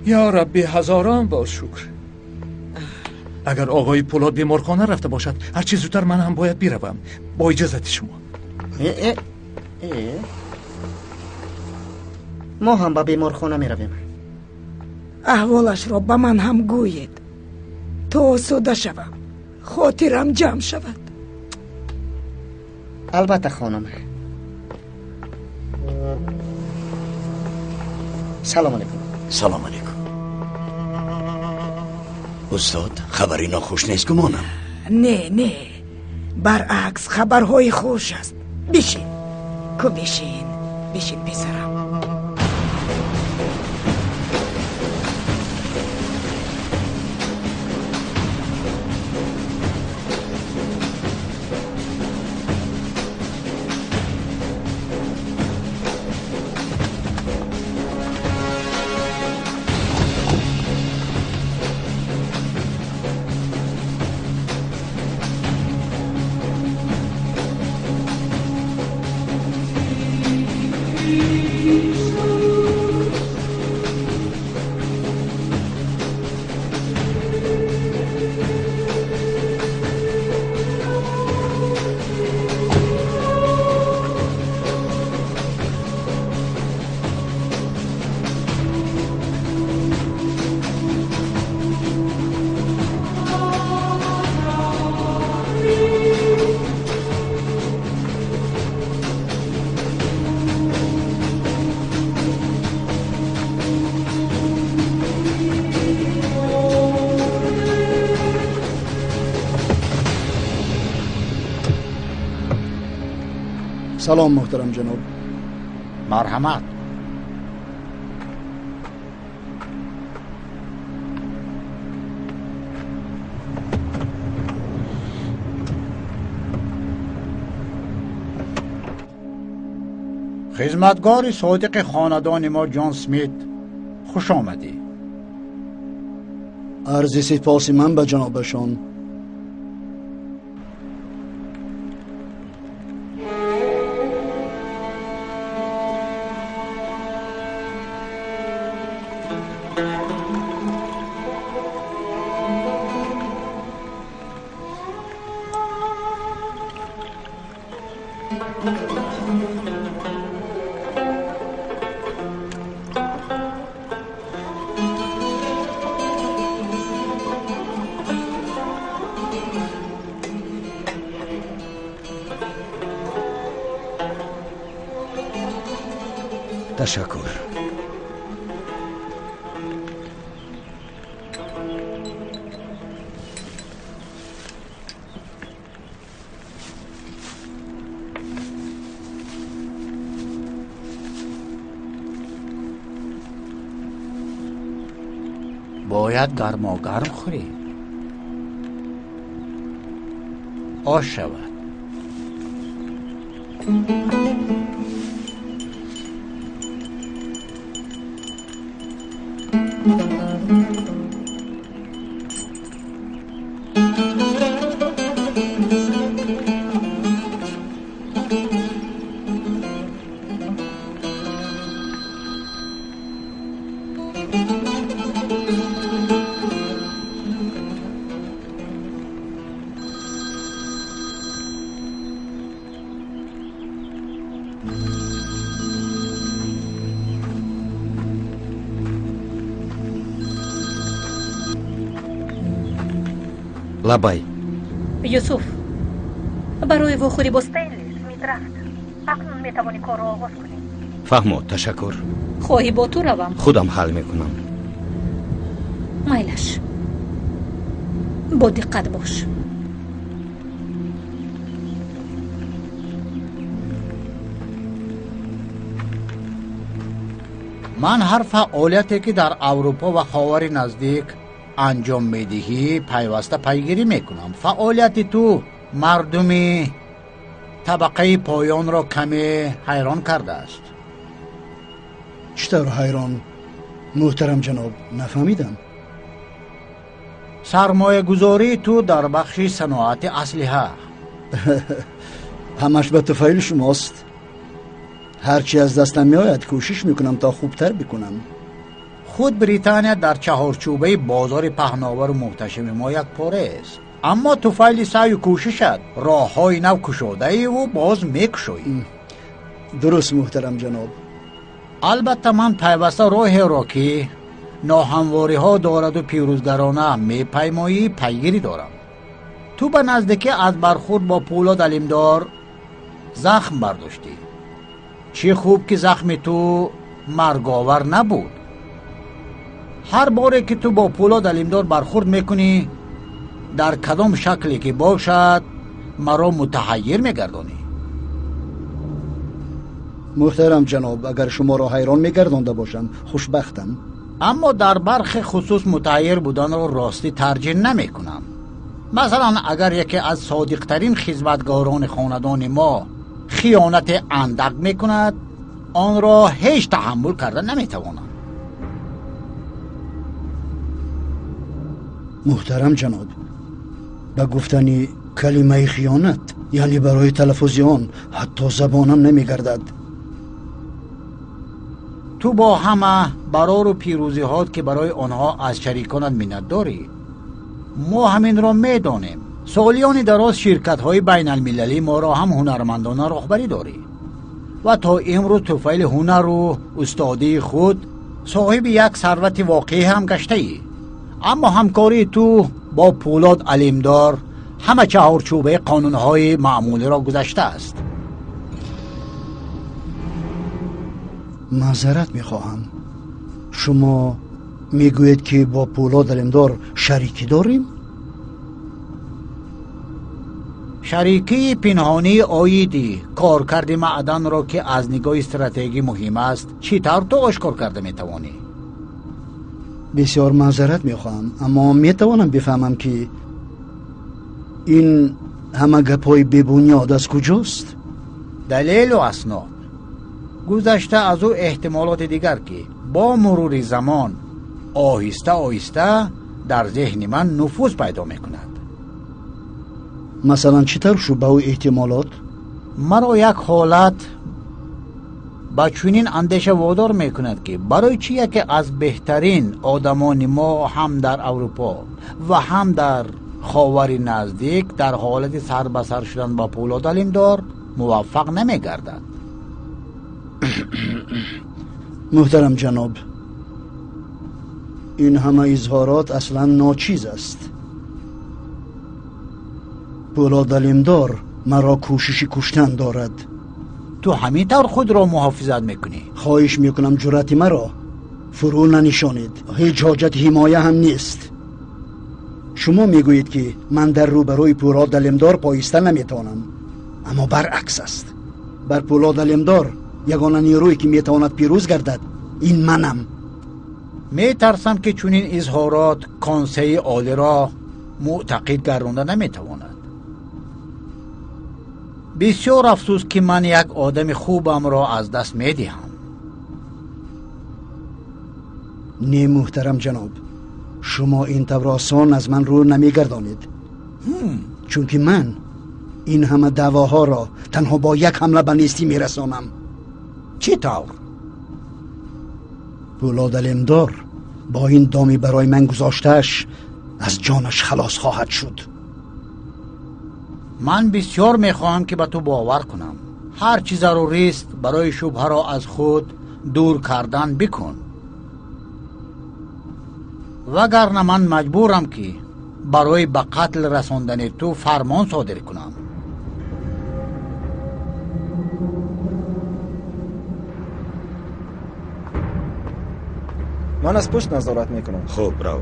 یا ربی هزاران بار شکر. اگر آقای پولاد بیمارخانه رفته باشد هرچی زودتر من هم باید بیروم. با اجازت شما. ما هم با بیمارخانه میرویم. احوالش را به من هم گویید تا آسوده شوم، خاطرم جمع شود. البته خانم. سلام علیکم. سلام علیکم. استاد خبری ناخوش نیست گمانم. نه برعکس خبرهای خوش است. بشین پسرم. سلام محترم جناب. مرحمت. خدمتگار صادق خاندان ما جان سمیت، خوش آمدی. عرض سپاس من به جنابشان. تشکر. باید گرما گرم خوری. آش شود. лабай. юсуф, барои вохӯри бо Стэнли Смит рафт. акнун метавонӣ корро оғоз кунӣ. фаҳмод, ташаккур. хоҳӣ бо ту равам? худам ҳал мекунам. майлаш, бо диққат бош. ман ҳар фаъолияте ки дар аврупо ва ховари наздик анҷом медиҳӣ пайваста пайгирӣ мекунам. фаъолияти ту мардуми табақаи поёнро каме ҳайрон кардааст. чӣ тавр ҳайрон, муҳтарам ҷаноб? нафаҳмидам. сармоягузории ту дар бахши саноати аслиҳа. ҳамаш ба туфайли шумост. ҳарчи аз дастам меояд кӯшиш мекунам то хубтар бикунам. худ британия дар чаҳорчӯбаи бозори паҳновару муҳташими мо якпораест. аммо туфайли саъю кӯшишат роҳҳои нав кушодаиву боз мекушоӣ. дуруст муҳтарам ҷаноб. албатта ман пайваста роҳеро ки ноҳамвориҳо дораду пирӯзгарона мепаймоӣ пайгирӣ дорам. ту ба наздикӣ аз бархурд бо Пӯлод Алимдор захм бардоштӣ. чӣ хуб ки захми ту марговар набуд. ҳар боре ки ту бо Пӯлод Алимдор бархурд мекунӣ, дар кадом шакле ки бошад маро мутаҳайир мегардонӣ. муҳтарам ҷаноб, агар шуморо ҳайрон мегардонда бошам хушбахтам. аммо дар бархи хусус мутаҳайир буданро ростӣ тарҷиҳ намекунам. масалан, агар яке аз содиқтарин хизматгорони хонадони мо хиёнате андак мекунад, онро ҳеҷ таҳаммул карда наметавонам. муҳтарам ҷаноб, ба гуфтани калимаи хиёнат, яъне барои талаффузи он ҳатто забонам намегардад. ту бо ҳама барору пирӯзиҳот ки барои онҳо аз шариконат миннат дорӣ. мо ҳаминро медонем. солиёни дароз ширкатҳои байналмилалӣ моро ҳам ҳунармандона роҳбарӣ дорӣ ва то имрӯз туфайли ҳунару устодии худ соҳиби як сарвати воқеӣ ҳам гаштаӣ. аммо ҳамкории ту бо Пӯлод Алимдор ҳама чаҳорчӯбаи қонунҳои маъмулиро гузаштааст. маъзарат мехоҳам. шумо мегӯед ки бо Пӯлод Алимдор шарикӣ дорем? шарикии пинҳонии оиди коркарди маъданро ки аз нигоҳи стратегӣ муҳим аст чӣ тавр ту ошкор карда метавонӣ? бисёр маъзарат мехоҳам, аммо метавонам бифаҳмам ки ин ҳама гапҳои бебунёд аз куҷост? далелу аснод гузашта аз ӯ эҳтимолоти дигар ки бо мурури замон оҳиста оҳиста дар зеҳни ман нуфуз пайдо мекунад. масалан чӣ тавр шу ба ӯ эҳтимолот? маро як ҳолат ба чунин андеша водор мекунад ки барои чӣ яке аз беҳтарин одамони мо ҳам дар аврупо ва ҳам дар ховари наздик дар ҳолати сарбасар шудан ба Пӯлод Алимдор муваффақ намегардад. муҳтарам ҷаноб, ин ҳама изҳорот аслан ночиз аст. Пӯлод Алимдор маро кӯшиши куштан дорад. ту ҳамин тавр худро муҳофизат мекунӣ? хоҳиш мекунам ҷуръати маро фурӯ нанишонед. ҳеҷ ҳоҷати ҳимоя ҳам нест. шумо мегӯед ки ман дар рӯбарӯи Пӯлод Алимдор поиста наметавонам, аммо баръакс аст. бар Пӯлод Алимдор ягона нерӯе ки метавонад пирӯз гардад ин манам. метарсам ки чунин изҳорот консеи олиро муътақид гардонда наметавонад. بسیار افسوس که من یک آدم خوبم را از دست میدهم. نه محترم جناب، شما این طور آسان از من رو نمیگردانید، چون که من این همه دعواها را تنها با یک حمله به نیستی میرسانم. چی طور؟ پولاد علمدار با این دامی برای من گذاشتش از جانش خلاص خواهد شد. من بسیار میخواهم که به تو باور کنم. هر چی ضروری است برای شبهه را از خود دور کردن بکن، وگرنه من مجبورم که برای به قتل رساندن تو فرمان صادر کنم. من از پشت نظارت میکنم. خوب رو.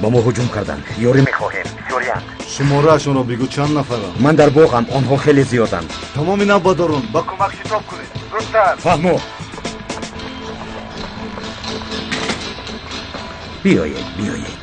با ما هجوم کردند. یوری میخواهیم. یوریان. شماره اشون رو بگو چند نفرم؟ من در باغم، آنها خیلی زیادند. تمامی نبادارون با کمک شتاب کنید. زودتر. فهمو. بیایید بیایید.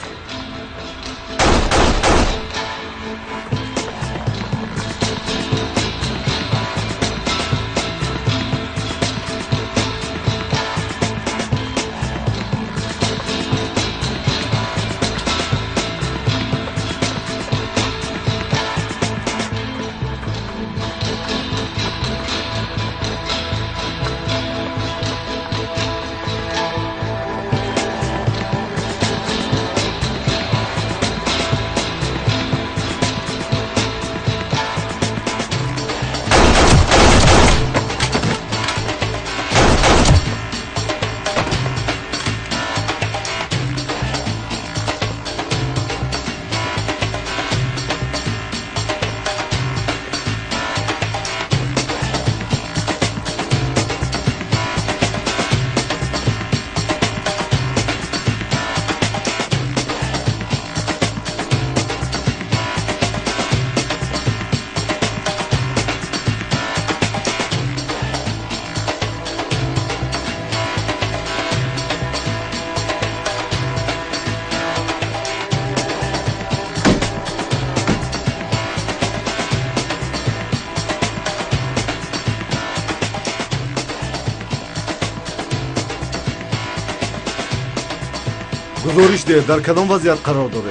گزارش ده در کدام وضعیت قرار داره؟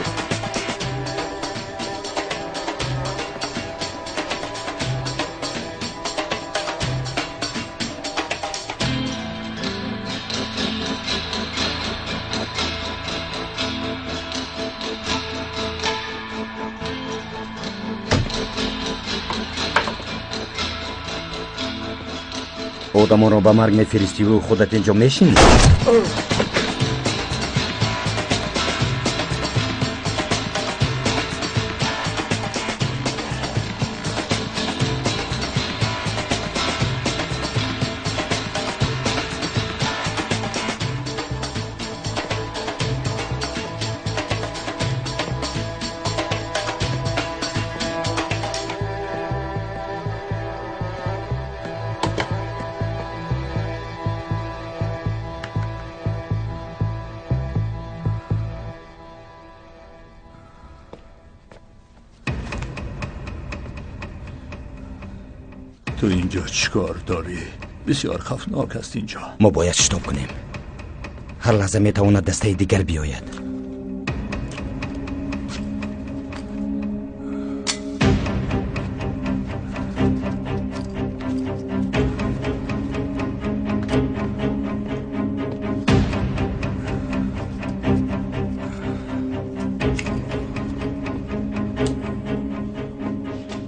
آدمان را به مرگ میفرستی و خودت اینجا میشینی؟ تو اینجا چیکار داری؟ بسیار خفناک است اینجا. ما باید شتاب کنیم. هر لحظه میتواند دسته دیگر بیاید.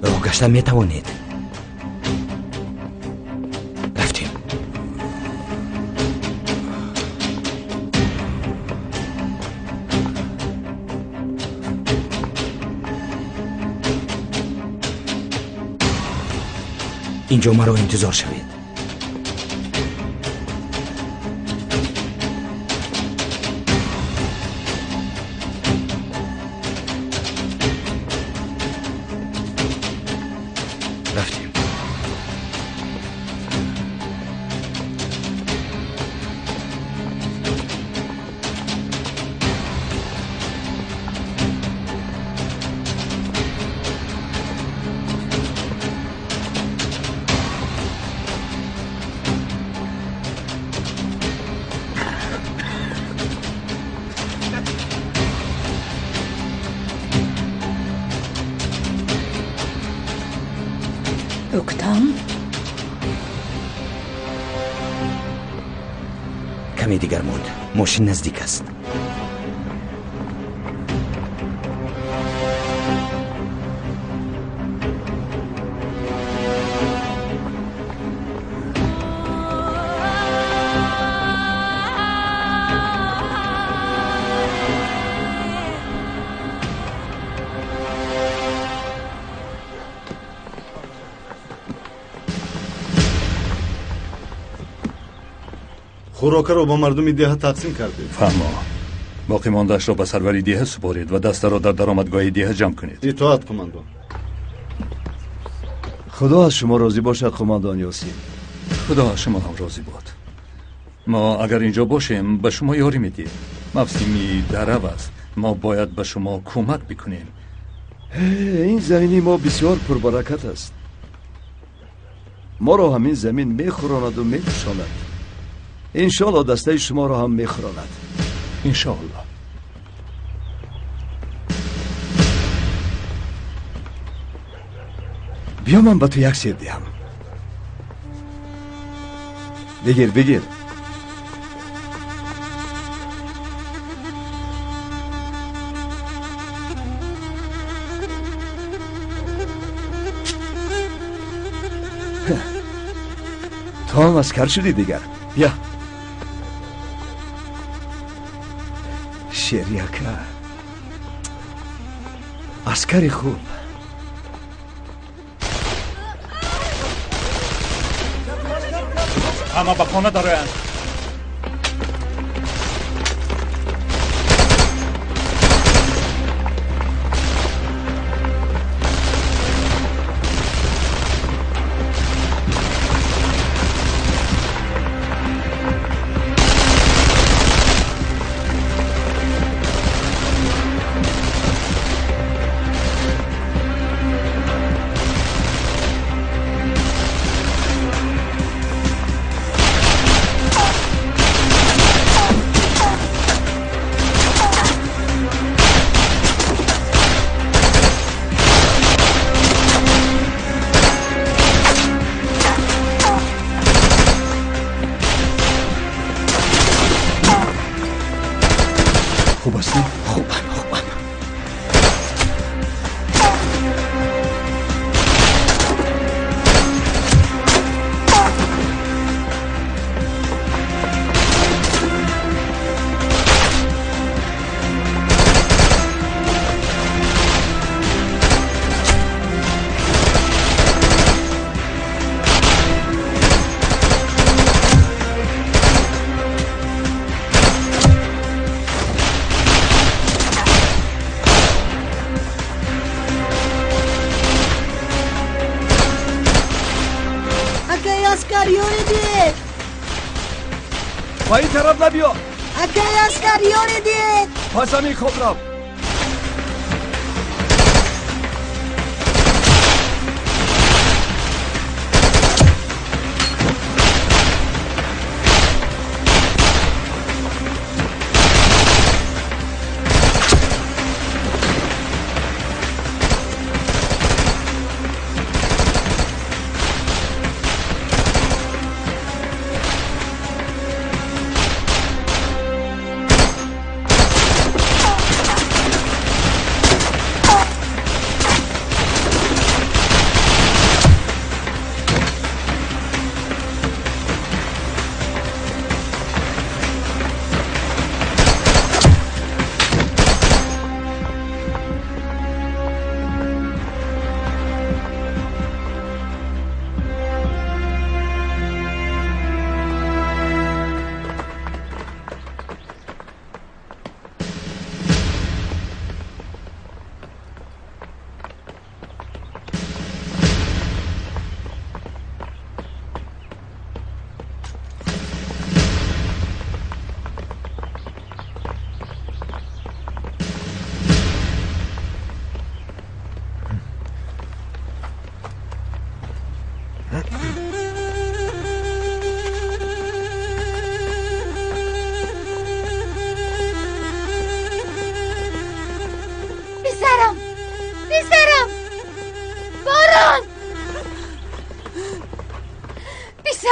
راه گشتن میتوانید. اینجا مرا انتظار شوید. رفتیم. اوکتام؟ کمی دیگر موند. ماشین نزدیک است. خوراک‌ها با مردم دیه تقسیم کردید. فرما. باقی مانده‌اش را به سروری دیه سپارید و دسته را در درآمدگاه دیه جمع کنید. اطاعت قماندان. خدا از شما راضی باشد قماندان یاسین. خدا از شما هم راضی باد. ما اگر اینجا باشیم به شما یاری میدیم. مفصومی درو است. ما باید به شما کمک بکنیم. این زمینی ما بسیار پربرکت است. ما را همین زمین میخوراند و میکشاند. انشاءالله دسته شما را هم میخوراند. انشاءالله. بیا من به تو یک سیر دیم. بگیر تو هم اسکر شدی دیگر. بیا شیریکه اسکری خوب. اما به خانه دارن. با این طرف نبیا. اگه اسکریون دید پس همین خود را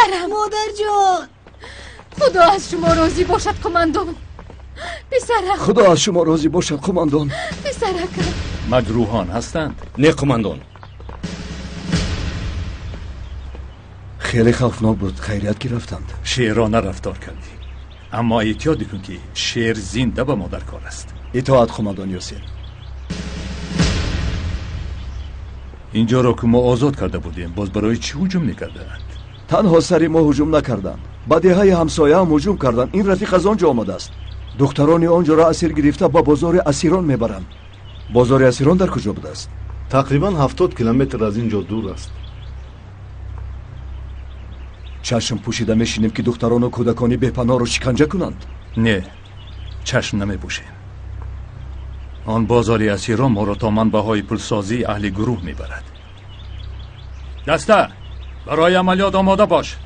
پسرم. مادر جان. خدا از شما راضی باشد قماندان. پسرم. خدا از شما راضی باشد قماندان. پسرکم. مجروحان هستند؟ نه قماندان. خیلی خوفناک بود. خیریت گرفتند. شیرانه رفتار کردی، اما احتیاط کن که شیر زنده به ما در کار است. اطاعت قماندان یاسین. اینجا را که ما آزاد کرده بودیم باز برای چی هجوم میکردند؟ تنها سری ما هجوم نکردند، بدیهای همسایه هم هجوم کردند. این رفیق از آنجا آمده است. دختران آنجا را اسیر گرفته با بازار اسیران میبرند. بازار اسیران در کجا بوده است؟ تقریبا 70 کیلومتر از اینجا دور است. چشم پوشیده میشینیم که دختران و کودکان بی‌پناه رو شکنجه کنند؟ نه، چشم نمیپوشیم. آن بازار اسیران ما را تا منبع‌های پولسازی اهل گروه میبرد. دسته برای عملیات آماده باش.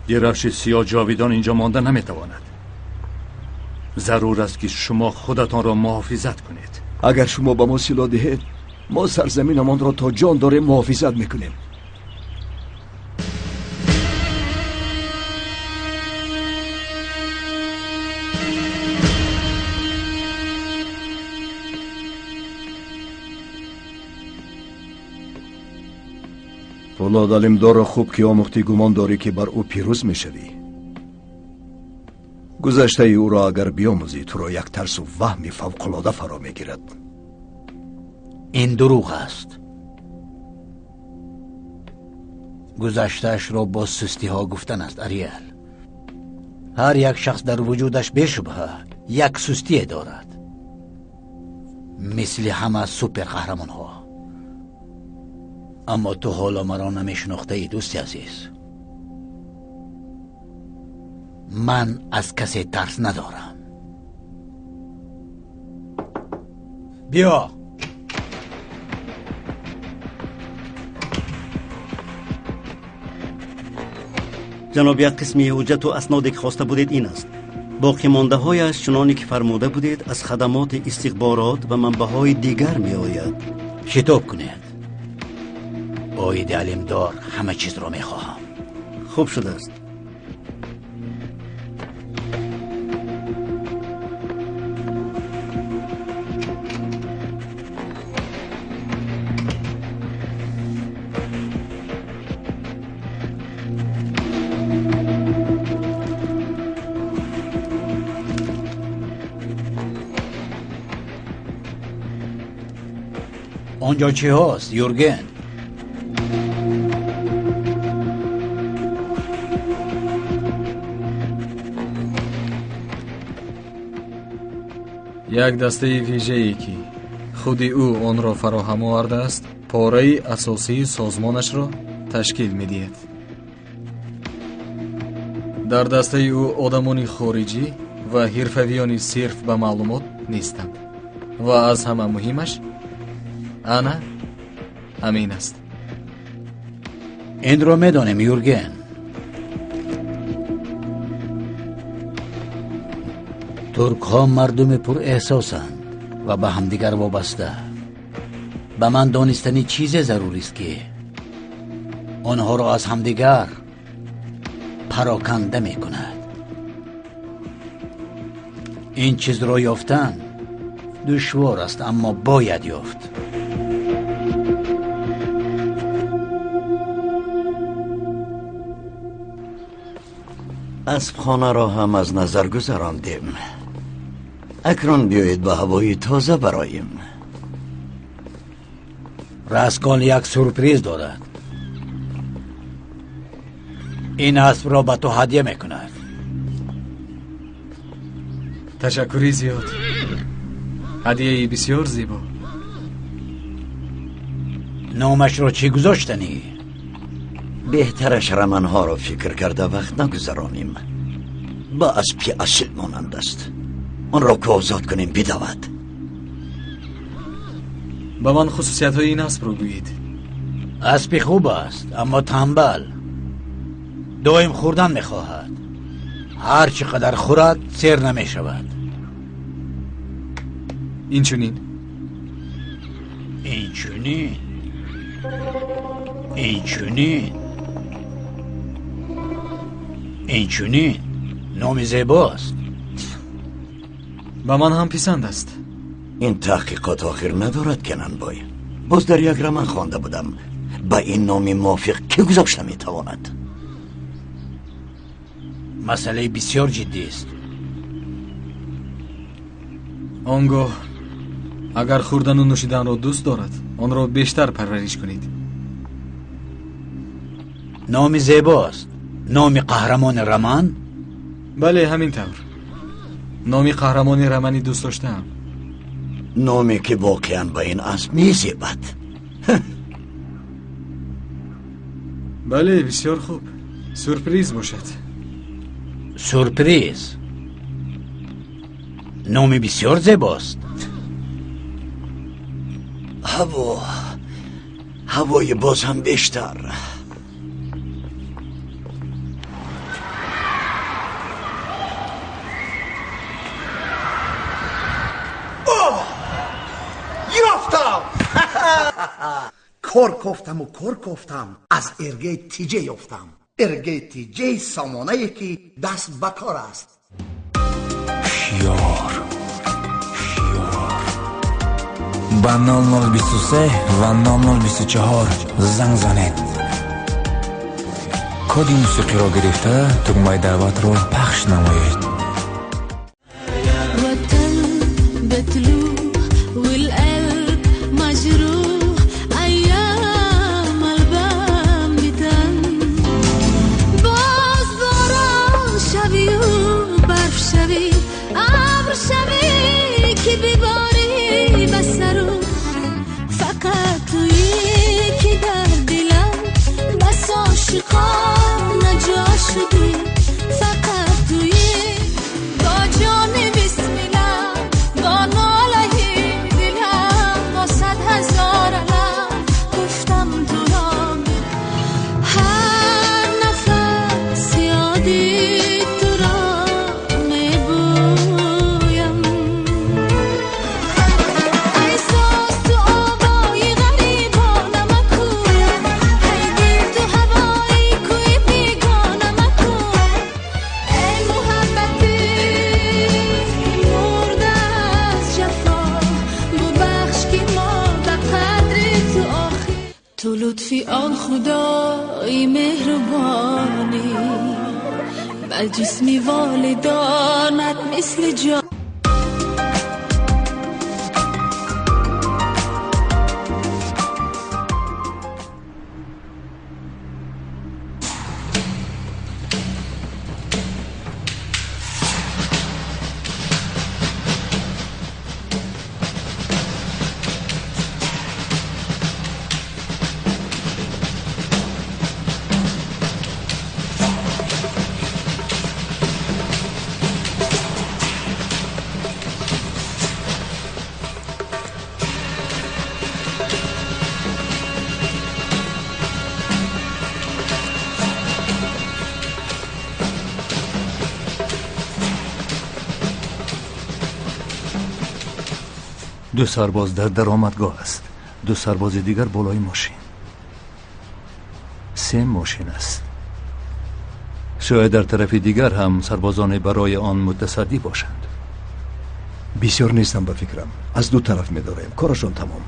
درفش سیاه جاویدان اینجا مانده نمیتواند. ضرور است که شما خودتان را محافظت کنید. اگر شما به ما سلاح دهید ما سرزمینمان را تا جان داریم محافظت میکنیم. فولاد علمدار را خوب که آموختی، گمان داری که بر او پیروز میشوی. گذشته او را اگر بیاموزی تو را یک ترس و وهمی فوق‌العاده فرا میگیرد. این دروغ است. گذشتهش را با سستی ها گفتن است اریل. هر یک شخص در وجودش بشبه یک سستی دارد، مثل همه سوپر قهرمان ها. اما تو حالا مرا نمیشناخته ای دوستی عزیز. من از کسی ترس ندارم. بیا. جناب، یک قسمی حجت و اسنادی که خواسته بودید این است. باقی مانده هایش چنانی که فرموده بودید از خدمات استخبارات و منبع‌های دیگر می آید. شتاب کنید. آید علمدار همه چیز را می خواهم. خوب شده است. آنجا چی هست یورگن؟ یک دسته ویژه‌ای که خودی او آن را فراهم آورده است پاره اساسی سازمانش را تشکیل می‌دهد. در دسته او آدمانی خارجی و حرفه‌ویانی صرف به معلومات نیستند و از همه مهمش انا همین است. این را میدانم یورگن. ترک ها مردم پر احساسند و به همدیگر وابسته. به من دانستنی چیز ضروری است که آنها را از همدیگر پراکنده می کند. این چیز را یافتن دشوار است اما باید یافت. اسبخانه را هم از نظر گذراندیم. اکنون بیایید به هوای تازه برایم. راسکال یک سورپریز دارد. این اسب را به تو هدیه میکند. تشکری زیاد. هدیه بسیار زیبا. نامش را چی گذاشتنی؟ بهترش رمنها را فکر کرده وقت نگذرانیم. با اسبی اصل مانند است. آن را که آزاد کنیم بدود. به من خصوصیت های این اسب رو گویید. اسبی خوب است اما تنبل. دائم خوردن میخواهد. هر چقدر خورد سیر نمی شود. این چونین؟ این چونین؟ اینچونین نام زیباست. با من هم پسند است. این تحقیقات آخر ندارد کنن بای. باز در یک رمان خوانده بودم با این نامی موافق که گذاشته میتواند. مسئله بسیار جدی است. آنگاه اگر خوردن و نوشیدن را دوست دارد آن را بیشتر پرورش کنید. نام زیباست. نام قهرمان رمان؟ بله همین طور. نام قهرمان رمانی دوست داشتم. نامی که واقعا با این اسب میزیبد. بله بسیار خوب. سورپریز باشد. سورپریز؟ نام بسیار زیباست. هوای باز هم بیشتر. کار کفتم از ارگه تیجه یافتم. ارگه تیجه سامانه که دست بکار است. شیار با 0023 و 0024 زنگ زنید. کد موسیقی را گرفته تکمه دعوت را پخش نمایید. لطفی آن خدای مهربانی بر جسمی والدانت مثل جان. دو سرباز در درآمدگاه است. دو سرباز دیگر بالای ماشین. 3 ماشین است. شاید در طرف دیگر هم سربازان برای آن متصدی باشند. بسیار نیستم به فکرم. از دو طرف می‌داریم. کارشون تمام.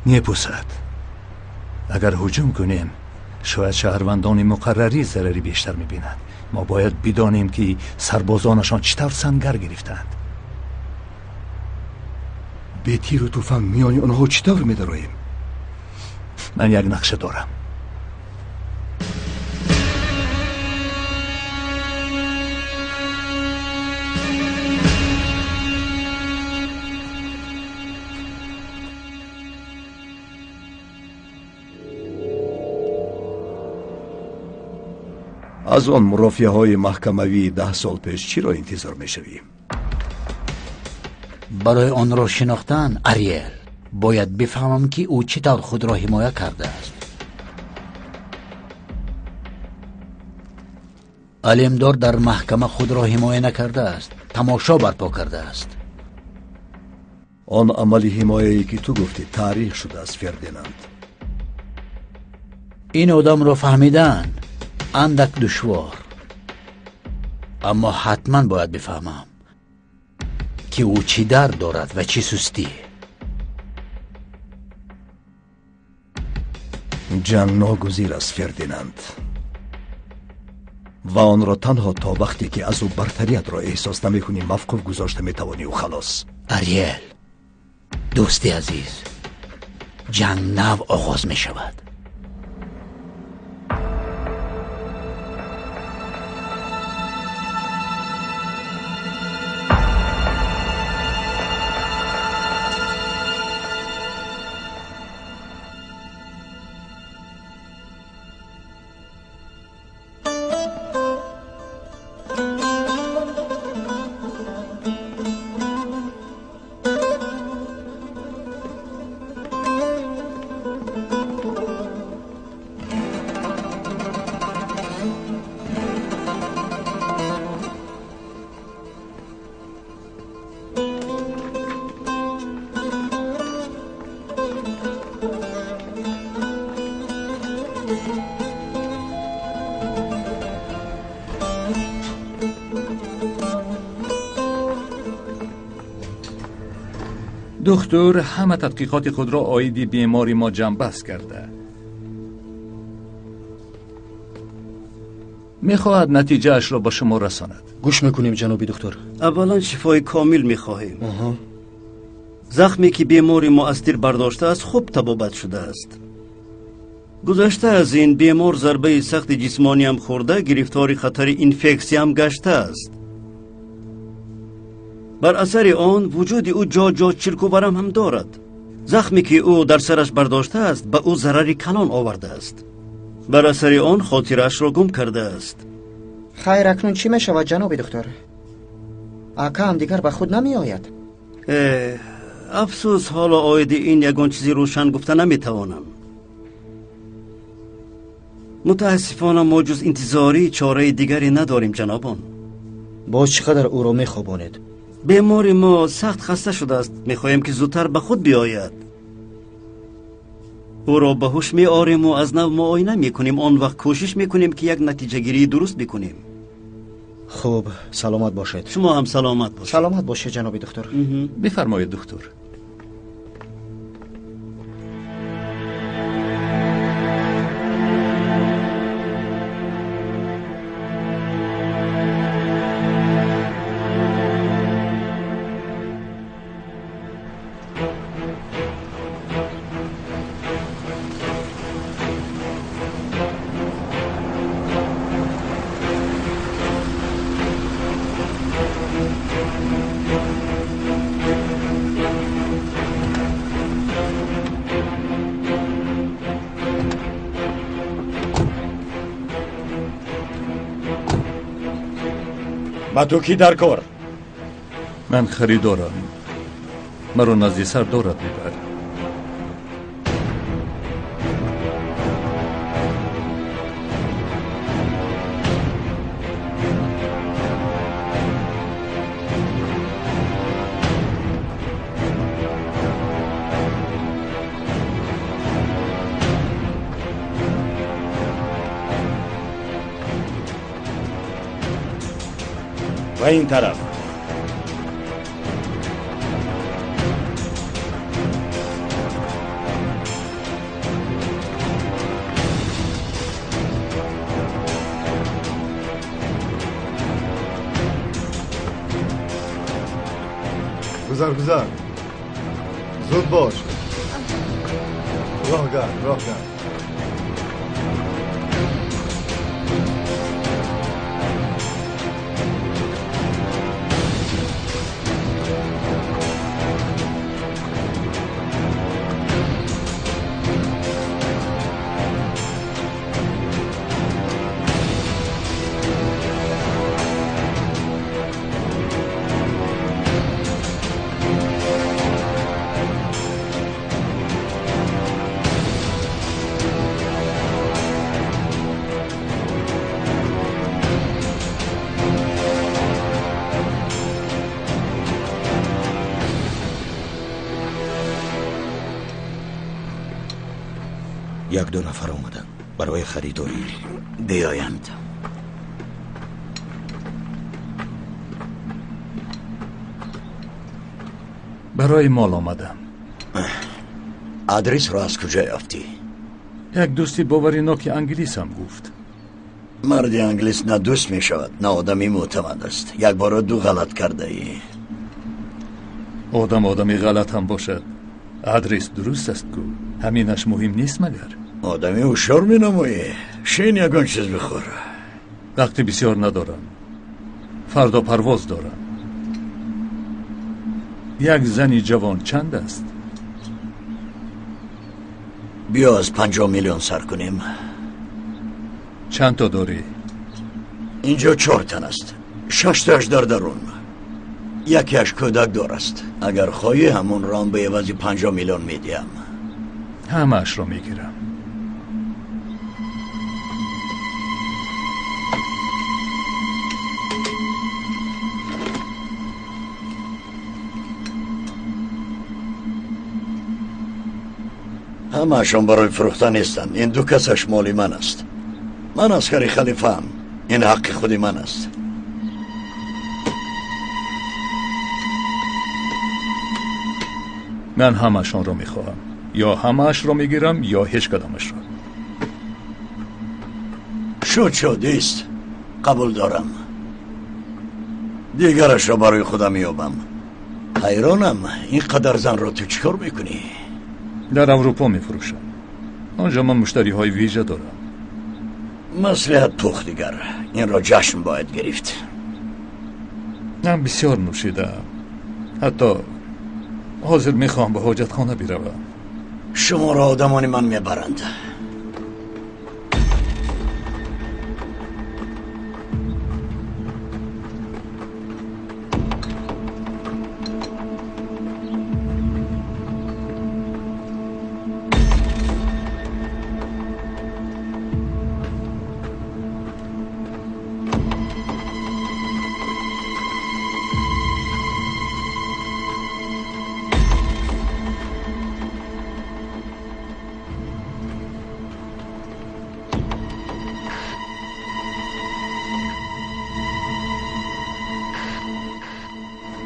نیپوسد. اگر هجوم کنیم شاید شهروندان مقرری ضرری بیشتر می‌بینند. ما باید بدانیم که سربازانشان چطور سنگر گرفتند. به تیر و توفنگ میانی آنها چطور می‌داریم؟ من یک نقشه دارم. از آن مرافعه های محکموی 10 سال پیش چی را انتظار میشویم؟ برای آن را شناختن اریل باید بفهمم که او چطور خود را حمایت کرده است. علمدار در محکمه خود را حمایت نکرده است، تماشا برپا کرده است. آن عملی حمایه‌ای که تو گفتی تاریخ شده است فردیناند. این آدم رو فهمیدن اندک دشوار، اما حتما باید بفهمم که او چی درد دارد و چی سستی. جنگ ناگزیر است فردیناند و آن را تنها تا وقتی که از او برتریت را احساس نمی کنی موقف گذاشته می توانی و خلاص. اریل دوستی عزیز، جنگ نو آغاز می شود. دکتر همه تحقیقات خود را عایدی بیماری ما جنبست کرده. میخواهد نتیجه اش را با شما رساند. گوش میکنیم جنابی دکتر. اولا شفای کامل میخواهیم. زخمی که بیماری ما از تیر برداشته است خوب طبابت شده است. گذشته از این بیمار ضربه سخت جسمانی هم خورده، گرفتار خطر اینفکسی هم گشته است. بر اثر آن وجود او جا چرک و برم هم دارد. زخمی که او در سرش برداشته است به او ضرری کلان آورده است. بر اثر آن خاطرش را گم کرده است. خیر اکنون چی می شود جناب دکتر؟ آقا هم دیگر به خود نمی آید. افسوس حالا آید این یگان چیزی روشن گفته نمی توانم. متاسفانه ما جز انتظاری چاره دیگری نداریم جنابان. باز چقدر او را می خوابانید؟ بیماری ما سخت خسته شده است. میخواهیم که زودتر به خود بیاید. او را به هوش می آریم و از نو معاینه میکنیم. آن وقت کوشش میکنیم که یک نتیجه گیری درست بکنیم. خوب، سلامت باشید. شما هم سلامت باشید. سلامت باشید جناب دکتر. بفرمایید دکتر. با تو کی در کار؟ من خریدارم. مرا نزد سردارت ببر. و این طرف. گذر زود باش. راه گرد. یک دو نفر آمدن برای خریداری. بیایند. برای مال آمدم. آدرس را از کجا یافتی؟ یک دوستی باوریناک انگلیس هم گفت. مرد انگلیس نه دوست می شود نه آدمی معتمد است. یک بار دو غلط کرده ای. آدمی غلط هم باشد آدرس درست است کو. همینش مهم نیست مگر؟ آدمی هوشیار می نمایی. شین یگان چیز بخور. وقتی بسیار ندارم. فردا پرواز دارم. یک زنی جوان چند است؟ بیا از 50 میلیون سر کنیم. چند تا داری؟ اینجا 4 تن است. 6 تاش در درون. یکیش کودک دار است. اگر خواهی همون رام به عوضی 50 میلیون میدیم. همه‌اش را میگیرم. همه‌شون برای فروختن نیستن. این 2 کسش مالی من است. من عسکری خلیفه هم. این حق خودی من است. من همه‌شان را میخواهم. یا همه‌اش را میگیرم یا هیچ کدامش را. شدیست. قبول دارم. دیگرش را برای خودم میابم. حیرانم این قدر زن را تو چیکار میکنی؟ در اروپا میفروشم. آنجا من مشتری های ویژه دارم. مصلحت پخت دیگر. این را جشن باید گرفت. من بسیار نوشیدم. حتی حاضر میخوام به حاجت خانه بیروم. شما را آدمانی من میبرند.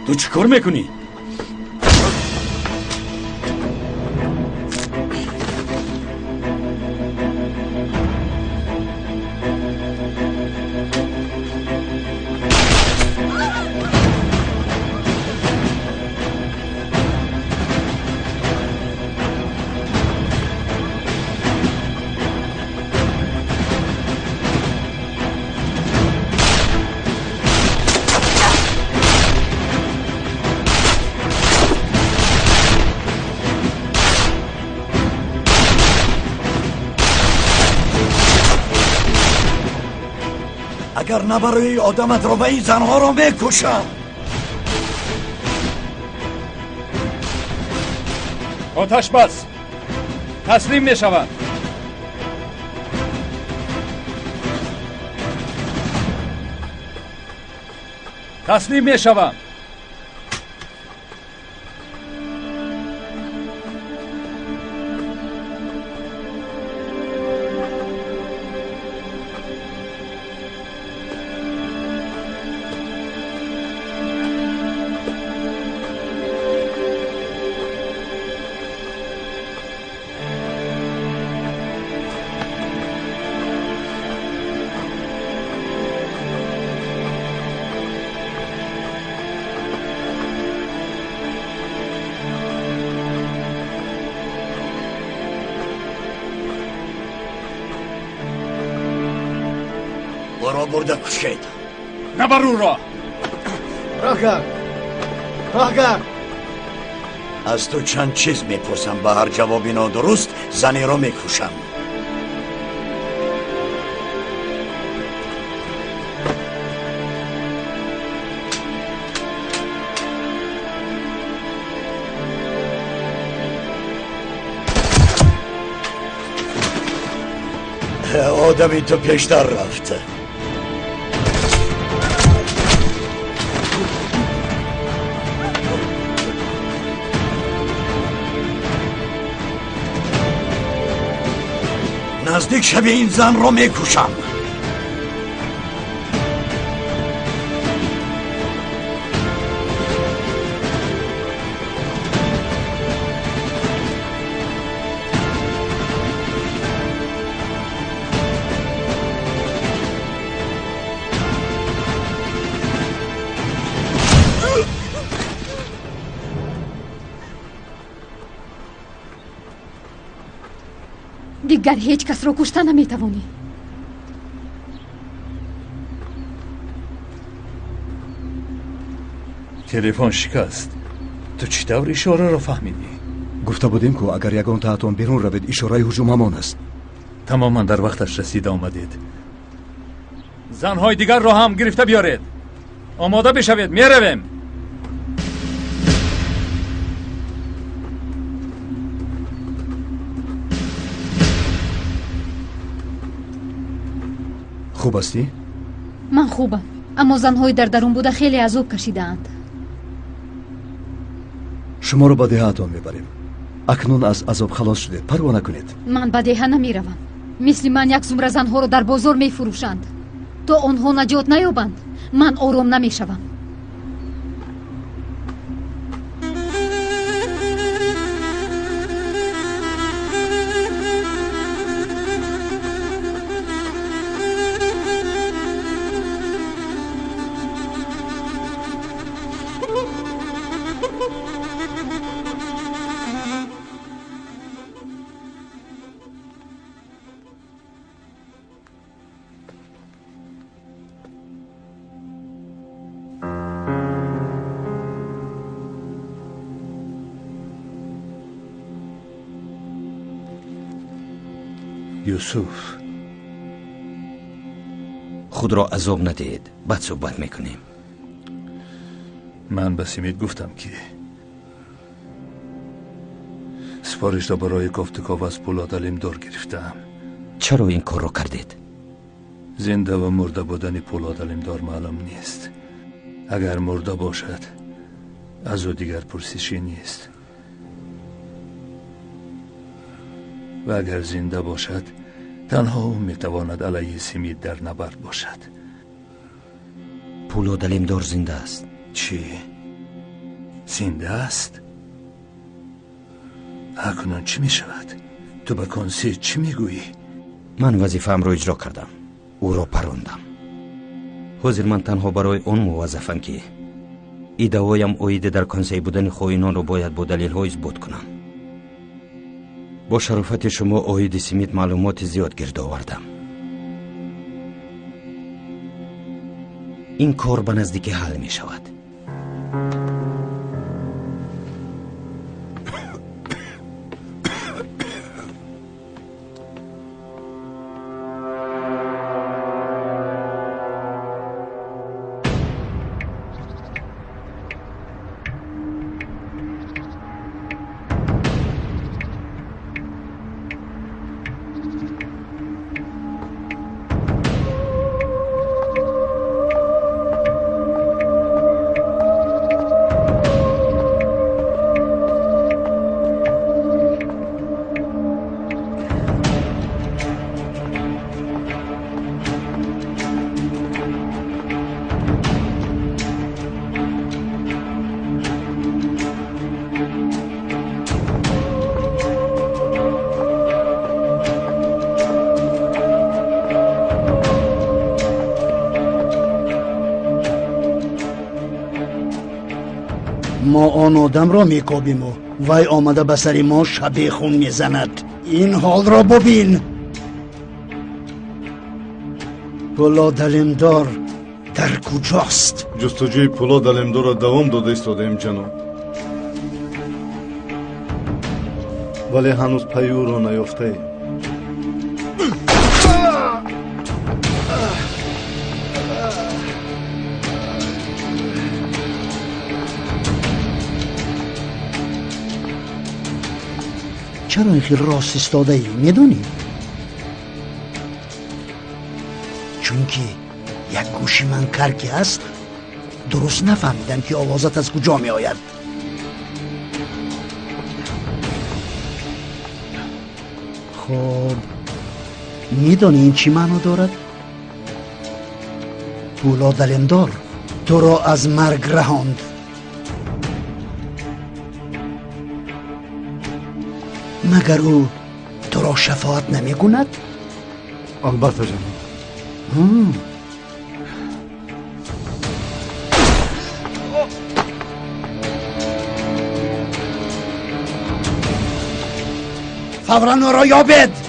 تو چی کار میکنی؟ اگر نبرای آدمت رو به این زنها رو میکشم. آتش بس. تسلیم میشوند. تسلیم میشوند. برو برده کشید. نبر او را. راه گرد. از تو چند چیز میپرسم. به هر جوابی نادرست زنی را میکشم. آدمی تو پیشتر رفته. نزدیک شب این زن رو میکشم. دیگر هیچ کس رو کشته نمیتوانی. تلفن شکست. تو چطور اشاره را فهمیدی؟ گفته بودیم که اگر یگان تحتون بیرون روید اشاره هجوم همان است. تماما در وقتش رسید آمدید. زنهای دیگر را هم گرفته بیارید. آماده بشوید، میرویم. خوب هستی؟ من خوبم، اما زنهای در درون بوده خیلی عذاب کشیدند. شما رو به دهاتون میبریم. اکنون از عذاب خلاص شده، پروا نکنید. من به دهه نمیروم. مثل من یک زمره زنها رو در بازار میفروشند. تا آنها نجات نیابند من آرام نمیشوم. یوسف، خود را عذاب ندید، بعد صحبت میکنیم. من به سیمید گفتم که سفارش را برای کافتکاو از پولاد علمدار گرفتم. چرا این کار را کردید؟ زنده و مرده بودن پولاد علمدار معلوم نیست. اگر مرده باشد از او دیگر پرسشی نیست، و اگر زنده باشد تنها او میتواند علیه سیمید در نبرد باشد. پولاد علمدار زنده است. چی؟ زنده است؟ اکنون چی میشود؟ تو به کنسی چی میگویی؟ من وظیفه‌ام را اجرا کردم، او را پراندم. حاضر من تنها برای اون موظفم که ای دوایم اویده در کنسی بودن خائنان رو باید با دلیل ها اثبات کنم. با شرافت شما اوید سیمید معلومات زیاد گرد آوردم. این کار به نزدیکی حل می شود. ما آن آدم را میکابیم و وی آمده به سر ما شبه خون میزند. این حال را ببین. پولاد علمدار در کجاست؟ جستجوی پولاد علمدار را دوام داده ایستاده‌ایم جناب، ولی هنوز پی او را نیافته‌ایم. چرا این خیلی راست ایستاده ای؟ میدونی؟ چون که یک گوشی من کرکی است، درست نفهمیدم که آوازت از کجا می آید. خب میدانی این چی معنا دارد؟ پولاد علمدار تو را از مرگ رهاند. مگر او تو را شفاعت نمیگوید؟ البته جناب. فورا او را یابید.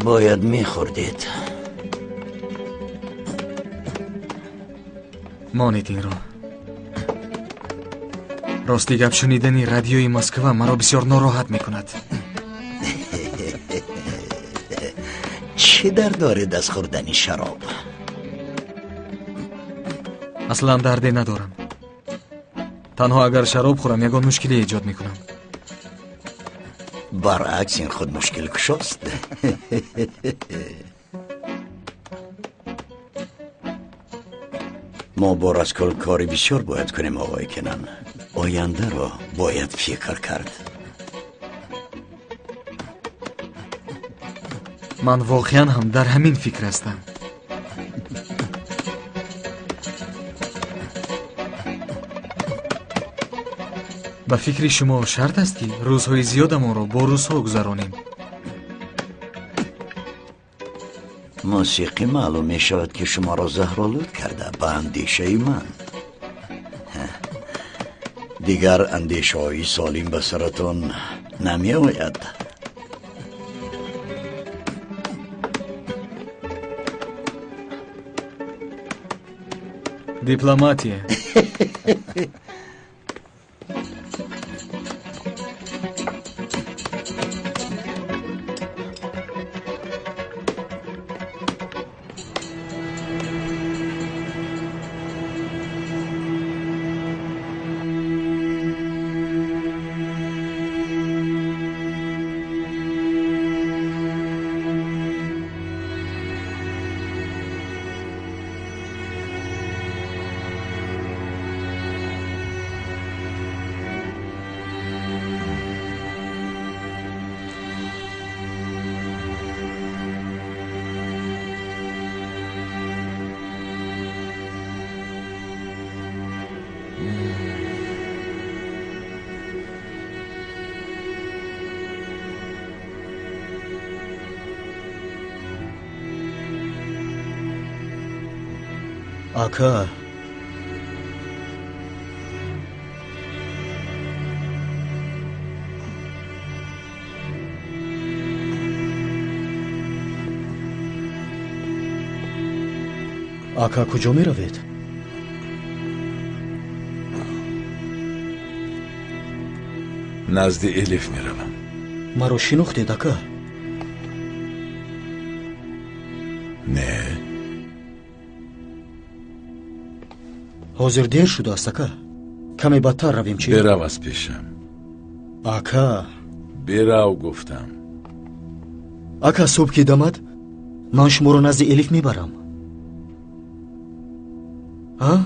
باید میخوردید. مانید این را. راستی گپ شنیدنی رادیوی مسکو مرا بسیار ناراحت میکند. چه درد دارید از خوردن شراب؟ اصلا دردی ندارم. تنها اگر شراب خورم یگان مشکلی ایجاد میکنم. برعکس این خود مشکل کشاست. ما با راسکل کاری بسیار باید کنیم آقای کنن. آینده رو باید فکر کرد. من واقعا هم در همین فکر هستم. به فکر شما شرط است که روزهای زیادمان را با روزها گذرانیم. موسیقی معلوم می شود که شما را زهرآلود کرده به اندیشه من. دیگر اندیشه های سالم به سرتون نمی آید. دیپلماتیه. آکا آکا کجا می روید؟ نزد الیف می روم. مرا شناختید آکا؟ نه. حاضر دیر شده است آکا. کمی بدتر رویم چی؟ برو از پیشم. آکا برو گفتم. آکا صبح که دامد من شما رو نزد الیف میبرم. ها؟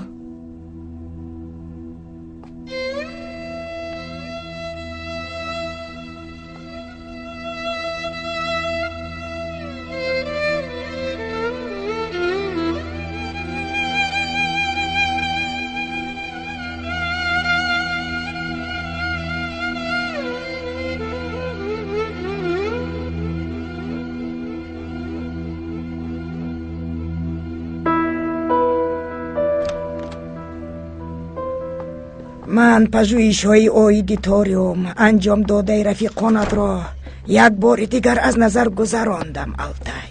من پژوهش‌های اویدیتوریوم انجام داده رفیقانت را یک بار دیگر از نظر گذراندم التای.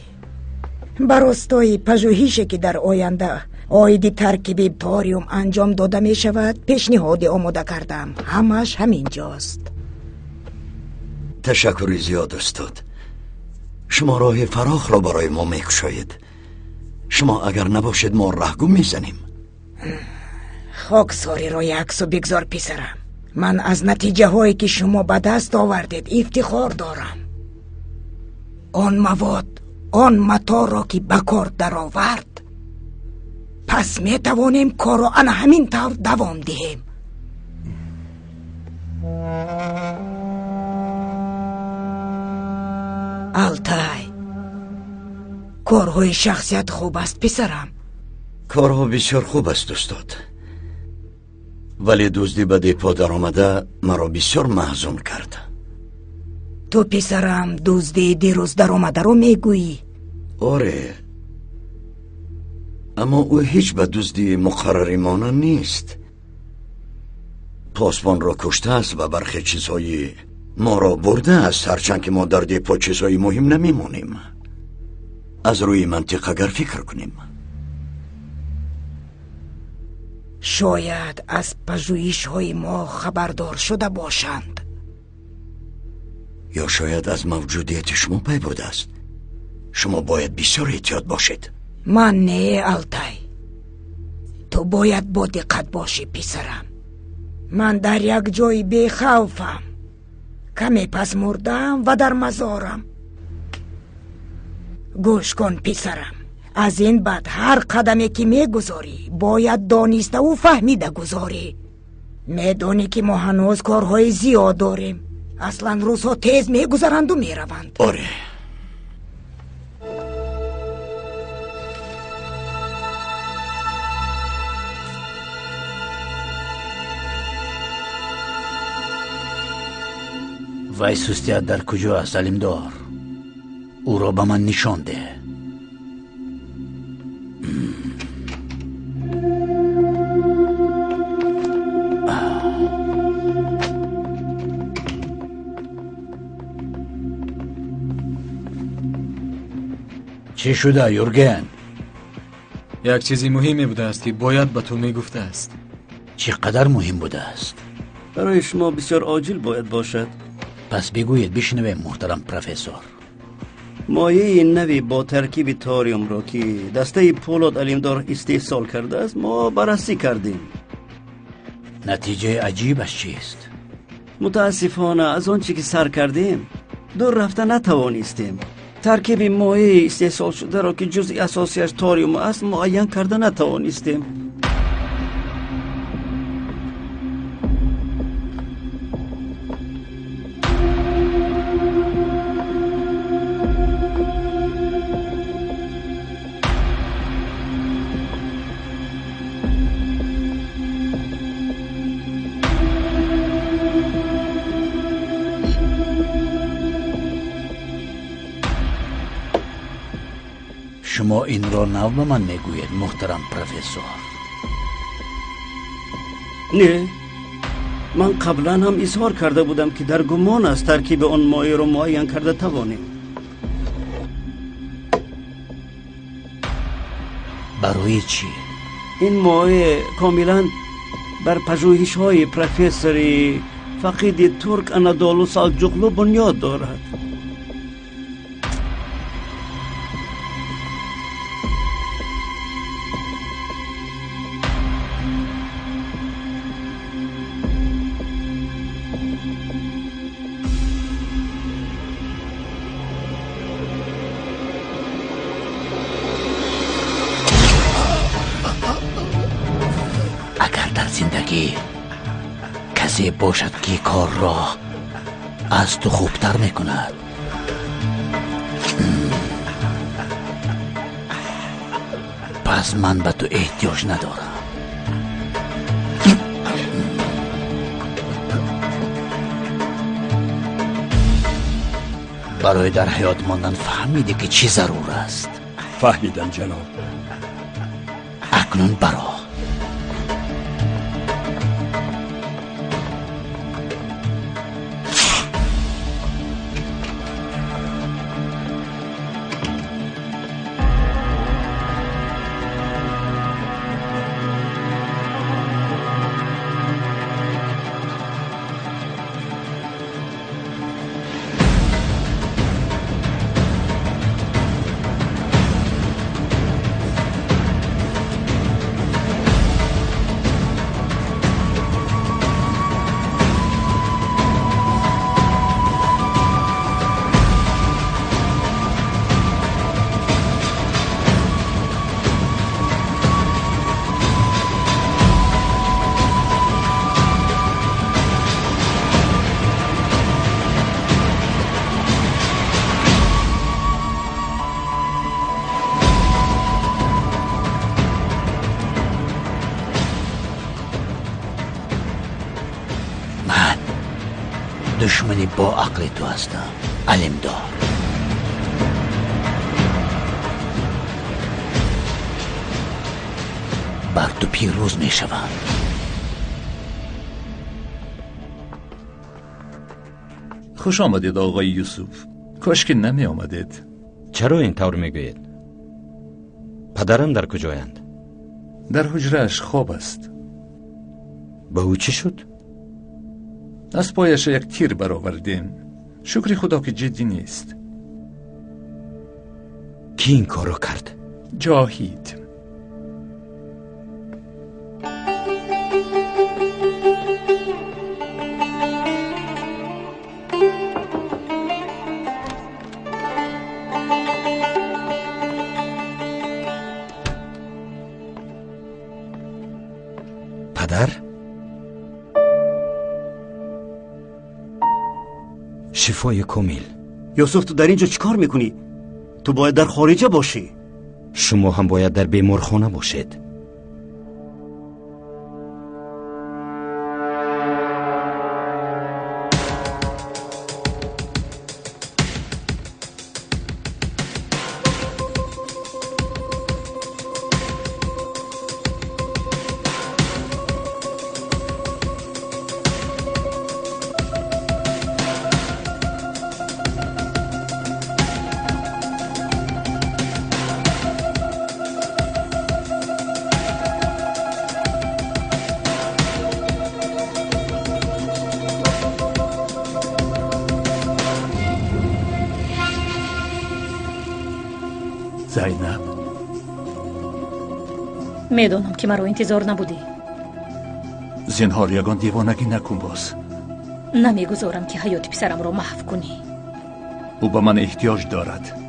برای پژوهشی که در آینده آیدی ترکیبی تاریوم انجام داده می شود پیشنهاد آماده کردم. همش همینجاست. تشکری زیاد استاد. شما راه فراخ را برای ما میکشایید. شما اگر نباشید ما رهگم میزنیم. خاکساری را یکسو بگذار پسرم. من از نتیجه هایی که شما به دست آوردید افتخار دارم. آن مواد، آن متا را که بکار در آورد، پس می توانیم کار را همین طور دوام دهیم. التای، کارهای شخصیت خوب است پسرم. کارها بسیار خوب است استاد، ولی دزدی به دیپا در آمده مرا بسیار محزون کرد. تو پسرم دزدی دیروز در آمده رو میگویی؟ آره، اما او هیچ به دزدی مقرری مانند نیست. پاسبان را کشته است و برخی چیزهای ما را برده است، هرچند که ما در دیپا چیزهای مهم نمیمونیم. از روی منطق اگر فکر کنیم، شاید از پژوهش‌های ما خبردار شده باشند، یا شاید از موجودیت شما پی برده است. شما باید بسیار احتیاط باشید. من نه التای، تو باید با دقت باشی پسرم. من در یک جای بی خوفم، کمی پس مردم و در مزارم. گوش کن پسرم، از این بعد هر قدمی که میگذاری باید دانسته و فهمیده گذاری. میدانی که ما هنوز کارهای زیاد داریم. اصلا روزها تیز میگذرند و میروند. آره. وای سستیت در کجا است علیمدار؟ او را به من نشان ده. چه شده یورگن؟ یک چیزی مهمی بوده است که باید به تو میگفته است. چقدر مهم بوده است؟ برای شما بسیار عاجل باید باشد. پس بگویید بشنویم محترم پروفسور. مایه نوی با ترکیب تاریوم را که دسته پولاد علیمدار استحصال کرده است ما بررسی کردیم. نتیجه عجیبش چیست؟ متاسفانه از آنچه که سر کردیم دور رفته نتوانستیم. ترکیب مایع استحصال شده را که جزء اساسیش تاریوم است معین کرده نتوانستیم. شما این را نو به من میگوید محترم پروفسور؟ نه، من قبلا هم اظهار کرده بودم که در گمان است ترکیب آن مایع را معین کرده توانیم. برای چی؟ این مایع کاملا بر پژوهش های پروفسوری فقید ترک انادولو سالجوقلو بنیاد دارد. زندگی کسی باشد که کار را از تو خوبتر میکند، پس من به تو احتیاج ندارم. برای در حیات ماندن فهمیدی که چی ضرور است؟ فهمیدم جناب. اکنون برا دشمنی با عقل تو هستم علمدار. بر تو پیروز می شوم. خوش آمدید آقای یوسف. کاش که نمی آمدید. چرا این طور میگویید؟ پدرم در کجایند؟ در حجرهش خواب است. به او چی شد؟ از پایش یک تیر برآوردیم. شکر خدا که جدی نیست. کی این کارو کرد؟ جاهید. پدر؟ شفای کامل. یوسف تو در اینجا چیکار میکنی؟ تو باید در خارجه باشی. شما هم باید در بیمارخانه باشید. زینب، میدونم که مرا انتظار نبودی. زنهار یگان دیوانگی نکن باز. نمیگذارم که حیات پسرم را محو کنی. او به من احتیاج دارد.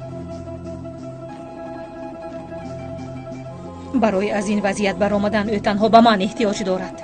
برای از این وضعیت برآمدن او تنها به من احتیاج دارد.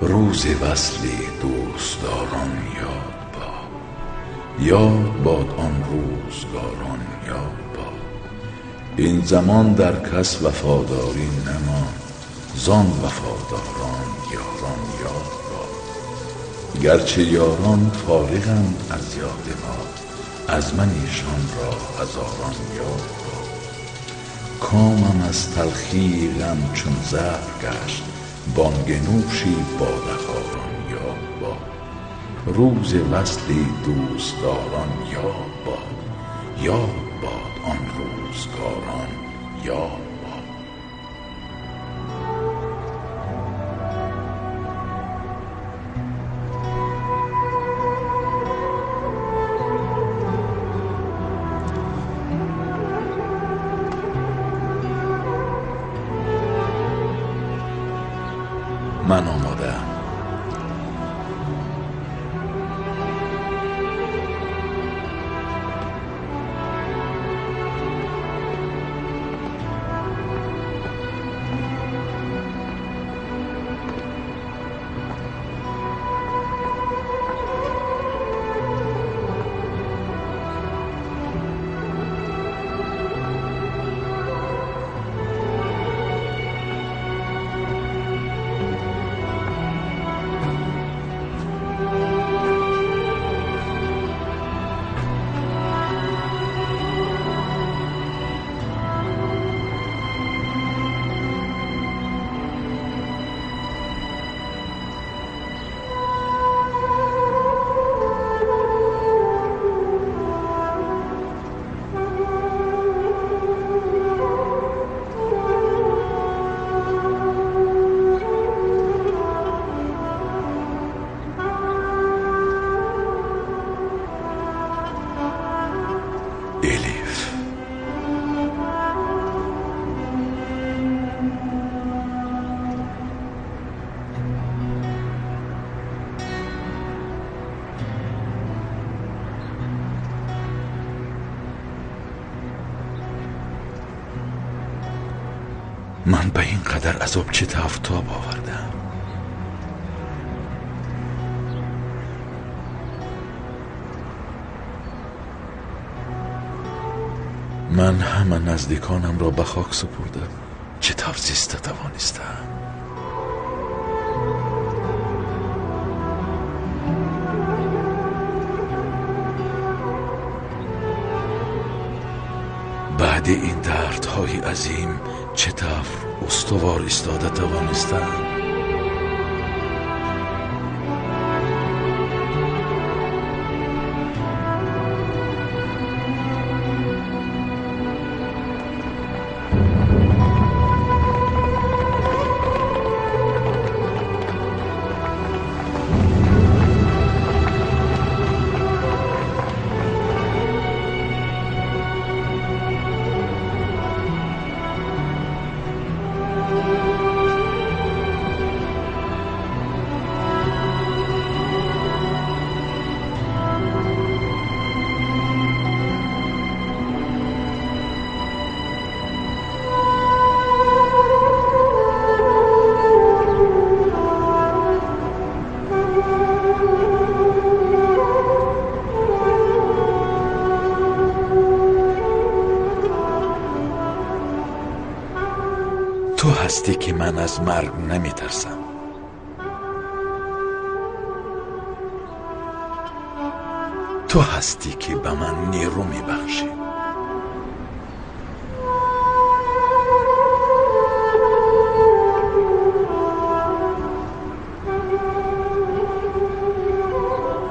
روز وصل دوستداران یاد باد آن روزگاران یاد باد. این زمان در کس وفاداری نماند، زان وفاداران یاران یاد باد. گرچه یاران فارغند از یاد ما، از من ایشان را هزاران یاد باد. کامم از تلخی غم چون زهر گشت، بانگ نوشی با نخاران یاد باد. روز وصل دوستداران یاد باد آن روزگاران یاد باد. من آماده‌ام. من به این قدر عذاب چه تافتاب آوردم؟ من همه نزدیکانم را به خاک سپردم. چطور زیسته توانستم؟ بعد این دردهای عظیم چطور استوار ایستاده توانستم؟ تو هستی که من از مرگ نمی ترسم. تو هستی که به من نیرو می بخشی.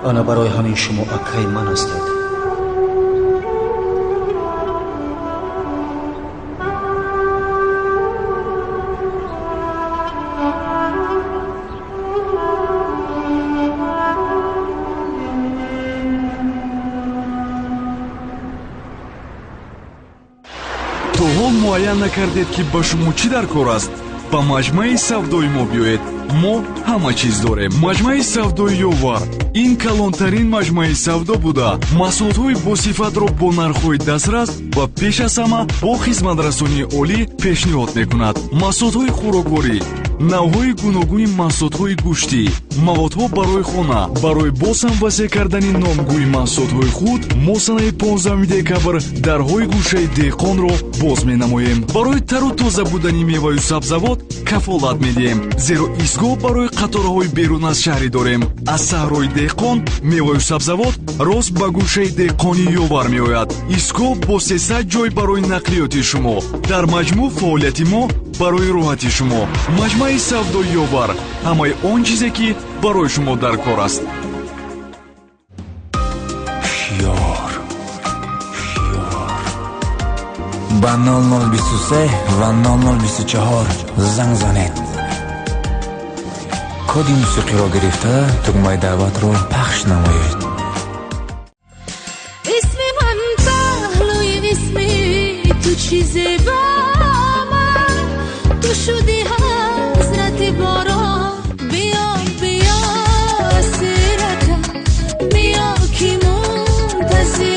آنا برای همین شما اکای من هستید. муайян накардед ки ба шумо чӣ дар кор аст? ба маҷмаи савдои мо биёед. мо ҳама чиз дорем. маҷмаи савдои ёвар ин калонтарин маҷмаи савдо буда маҳсулотҳои босифатро бо нархҳои дастрас ва пеш аз ҳама бо хизматрасонии олӣ пешниҳод мекунад. маҳсулотҳои хӯрокворӣ, навъҳои гуногуни маҳсулотҳои гӯштӣ, маводҳо барои хона. барои боз ҳам васеъ кардани номгӯи маҳсулотҳои худ мо санаи 15 декабр дарҳои гӯшаи деҳқонро боз менамоем. барои тару тоза будани меваю сабзавот кафолат медиҳем, зеро истгоҳ барои қатораҳои берун аз шаҳрӣ дорем. аз саҳрои деҳқон меваю сабзавот рост ба гӯшаи деҳқонӣ ёвар меояд. истгоҳ бо 300 ҷой барои нақлиёти шумо. дар маҷмӯъ фаъолияти мо барои роҳати шумо. маҷмаи савдои ёвар ҳамаи он чизе ки барои шумо дар кор аст. ҳушёр ба 0023 ва 0024 занг занед. коди мусиқиро гирифта тугмаи даъватро пахш намоед. اسم من پهلوی اسمی تو چیزی با من تو شدی حضرت باران بیا بیا سیرکم بیا کی منتظر